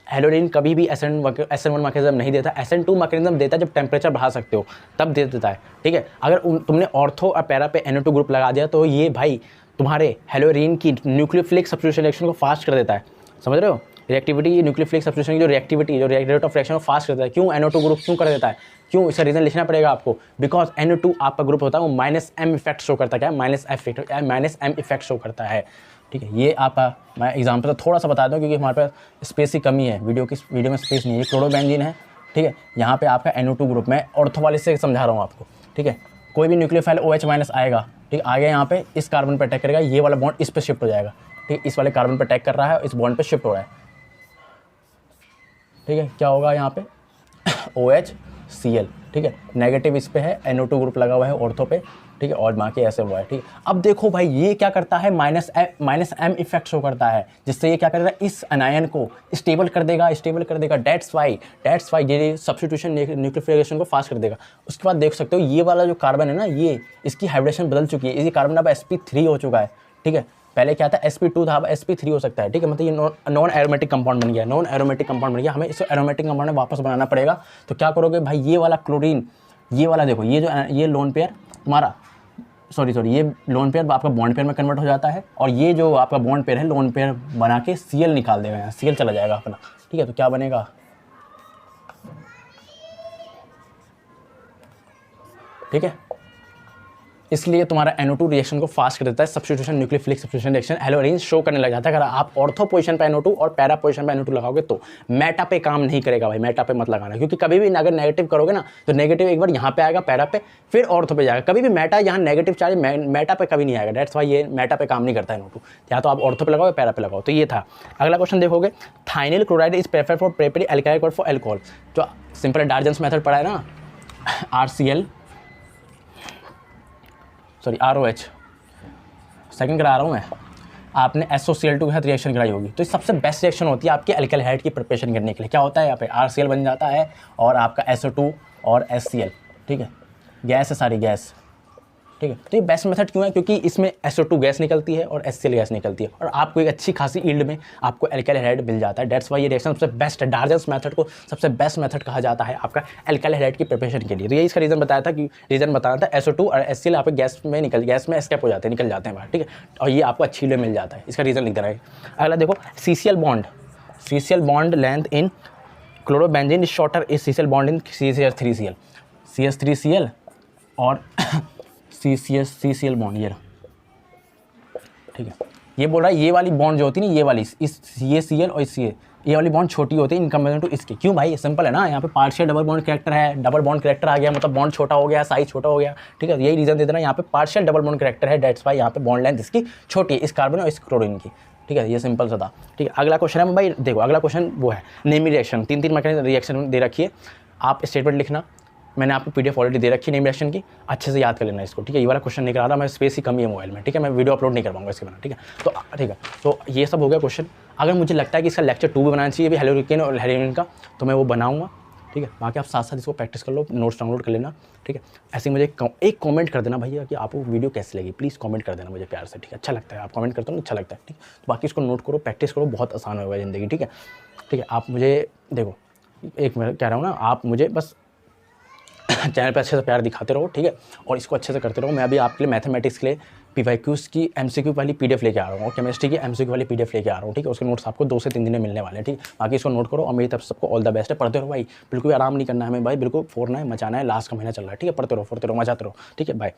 haloarene कभी भी SN1 मैकेनिज्म नहीं देता, SN2 मैकेनिज्म देता है, जब टेम्परेचर बढ़ा सकते हो तब दे देता है, ठीक है। अगर तुमने ऑर्थो और पैरा पे NO2 ग्रुप लगा दिया तो ये भाई तुम्हारे हैलोडेन की न्यूक्लियोफिलिक सब्स्टिट्यूशन रिएक्शन को फास्ट कर देता है, समझ रहे हो। रिएक्टिविटी, न्यूक्लियोफिलिक सब्स्टिट्यूशन की जो रिएक्टिविटी, जो रेट ऑफ रिएक्शन को फास्ट करता है, क्यों, NO2 ग्रुप क्यों कर देता है, क्यों, इसका रीजन लिखना पड़ेगा आपको, बिकॉज NO2 आपका ग्रुप होता है वो -M इफेक्ट शो करता है, क्या -M इफेक्ट शो करता है, ठीक है। ये आपका मैं एग्जाम्पल तो थोड़ा सा बता दूं, क्योंकि हमारे पास स्पेस की कमी है, वीडियो में स्पेस नहीं है। ये क्लोरोबेंजीन है, ठीक है, यहाँ पे आपका NO2 ग्रुप, मैं ऑर्थो वाले से समझा रहा हूँ आपको, ठीक है। कोई भी न्यूक्लियोफाइल OH- आएगा, ठीक है, आगे यहाँ पे इस कार्बन पर अटैक करेगा, ये वाला बॉन्ड इस पर शिफ्ट हो जाएगा, ठीक है, इस वाले कार्बन पर अटैक कर रहा है, इस बॉन्ड पर शिफ्ट हो रहा है, ठीक है। क्या होगा यहाँ पे OHCl, ठीक है, नेगेटिव इस पे है, NO2 ग्रुप लगा हुआ है ऑर्थो पे, ठीक है, और बाकी ऐसे हुआ है, ठीक है। अब देखो भाई, ये क्या करता है, -M इफेक्ट शो करता है, जिससे ये क्या करेगा, इस अनायन को स्टेबल कर देगा, डेट्स वाई ये सब्स्टिट्यूशन न्यूक्लियोफिलिकेशन को फास्ट कर देगा। उसके बाद देख सकते हो ये वाला जो कार्बन है ना, ये इसकी हाइब्रिडेशन बदल चुकी है, ये कार्बन अब sp3 हो चुका है, ठीक है। पहले क्या था, sp2 था, अब sp3 हो सकता है, ठीक है, मतलब ये नॉन एरोमेटिक कंपाउंड बन गया, हमें इसे एरोमेटिक कंपाउंड में वापस बनाना पड़ेगा। तो क्या करोगे भाई, ये वाला क्लोरीन, ये वाला देखो, ये लोन पेयर तुम्हारा, सॉरी ये लोन पेयर आपका बॉन्ड पेयर में कन्वर्ट हो जाता है, और ये जो आपका बॉन्ड पेयर है लोन पेयर बना के Cl निकाल देगा, यहाँ Cl चला जाएगा अपना, ठीक है। तो क्या बनेगा, ठीक है, इसलिए तुम्हारा NO2 रिएक्शन को फास्ट कर देता है। Substitution nucleophilic substitution reaction hello arrange show करने लग जाता है। अगर आप ऑर्थो पोजीशन पे NO2 और पैरा पोजीशन पे NO2 लगाओगे तो मेटा पे काम नहीं करेगा भाई, मेटा पे मत लगाना, क्योंकि कभी भी अगर नेगेटिव करोगे ना तो नेगेटिव एक बार यहाँ पे आएगा पैरा पे, फिर ऑर्थो पे जाएगा। कभी भी मेटा यहाँ नेगेटिव चार्ज मेटा पे कभी नहीं आएगा। डेट्स वाई ये मेटा पे काम नहीं करता है NO2। या तो आप ऑर्थो पे लगाओ या पैरा पे लगाओ। तो ये था। अगला क्वेश्चन देखोगे, thionyl chloride is preferred for preparing alkyl for alcohol. जो सिंपल डार्जन्स मेथड पढ़ा है ना, RCl सॉरी ROH सेकंड करा रहा हूँ मैं, आपने SOCl2 के साथ रिएक्शन कराई होगी, तो सबसे बेस्ट रिएक्शन होती है आपके एल्काइल हाइड की प्रिपरेशन करने के लिए। क्या होता है यहाँ पे RCl बन जाता है और आपका SO2 और HCl, ठीक है, गैस है सारी गैस, ठीक है। तो ये बेस्ट मेथड क्यों है, क्योंकि इसमें SO2 गैस निकलती है और HCl गैस निकलती है और आपको एक अच्छी खासी यील्ड में आपको एल्काइल हाइड मिल जाता है। डेट्स वाई ये रिएक्शन सबसे बेस्ट है। डार्जन्स मेथड को सबसे बेस्ट मेथड कहा जाता है आपका एल्काइल हाइड की प्रिपरेशन के लिए। तो यही इसका रीज़न बताया था कि रीज़न बताना था SO2 और HCl आप गैस में एस्केप हो जाते हैं, निकल जाते हैं बाहर, ठीक है, और ये आपको अच्छी यील्ड मिल जाता है। इसका रीज़न लिख देना है। अगला देखो, CCl bond length in chlorobenzene is shorter is CCl bond in CH3Cl, CH3Cl और CCl बॉन्ड ये, ठीक है। ये बोल रहा है ये वाली बॉन्ड जो होती है ना, ये वाली ये Cl और ये वाली बॉन्ड छोटी होती है इन कंपेरिजन टू इसके। क्यों भाई, सिंपल है ना, यहाँ पे पार्शियल डबल बॉन्ड कैरेक्टर है, डबल बॉन्ड कैरेक्टर आ गया मतलब बॉन्ड छोटा हो गया, साइज छोटा हो गया, ठीक है। यही रीज़न दे देना, यहाँ पे पार्शियल डबल बॉन्ड कैरेक्टर है, डेट्स वाई यहाँ पे बॉन्ड लेंथ इसकी छोटी है, इस कार्बन और इस क्लोरीन की, ठीक है। ये सिंपल सा था, ठीक है। अगला क्वेश्चन है भाई, देखो अगला क्वेश्चन वो है नेमी रिएक्शन। 3 मैकेनिज्म रिएक्शन दे रखी है, आप स्टेटमेंट लिखना। मैंने आपको PDF ऑलरेडी दे रखी है नेम रिएक्शन की, अच्छे से याद कर लेना इसको, ठीक है। ये वाला क्वेश्चन नहीं करा रहा मैं, स्पेस की कमी है मोबाइल में, ठीक है, मैं वीडियो अपलोड नहीं कर पाऊंगा इसके बिना, ठीक है। तो ठीक है, तो ये सब हो गया क्वेश्चन। अगर मुझे लगता है कि इसका लेक्चर 2 भी बनाना चाहिए भी हेलोरिकेन और हेलोरिन का, तो मैं वो बनाऊंगा, ठीक है। बाकी आप साथ साथ इसको प्रैक्टिस कर लो, नोट्स डाउनलोड कर लेना, ठीक है। ऐसे मुझे एक कमेंट कर देना भैया कि आपको वीडियो कैसी लगी, प्लीज़ कमेंट कर देना मुझे प्यार से, ठीक है। अच्छा लगता है आप कमेंट करते हो ना, अच्छा लगता है, ठीक। तो बाकी इसको नोट करो, प्रैक्टिस करो, बहुत आसान होगा ज़िंदगी, ठीक है, ठीक है। आप मुझे देखो, एक मैं कह रहा हूँ ना, आप मुझे बस चैनल पे अच्छे से प्यार दिखाते रहो, ठीक है, और इसको अच्छे से करते रहो। मैं अभी आपके लिए मैथमेटिक्स के लिए PYQs की MCQ वाली PDF लेके आ रहा हूँ और केमिस्ट्री की MCQ वाली PDF लेके आ रहा हूँ, ठीक है। उसके नोट्स आपको 2 से 3 दिन में मिलने वाले हैं, ठीक है। बाकी इसको नोट करो और मेरी तरफ सबको ऑल द बेस्ट है। पढ़ते रहो भाई, बिल्कुल आराम नहीं करना है हमें भाई, बिल्कुल फोड़ना है, मचाना है। लास्ट का महीना चल रहा है, ठीक है। पढ़ते रहो, मचाते रहो, ठीक है। बाय।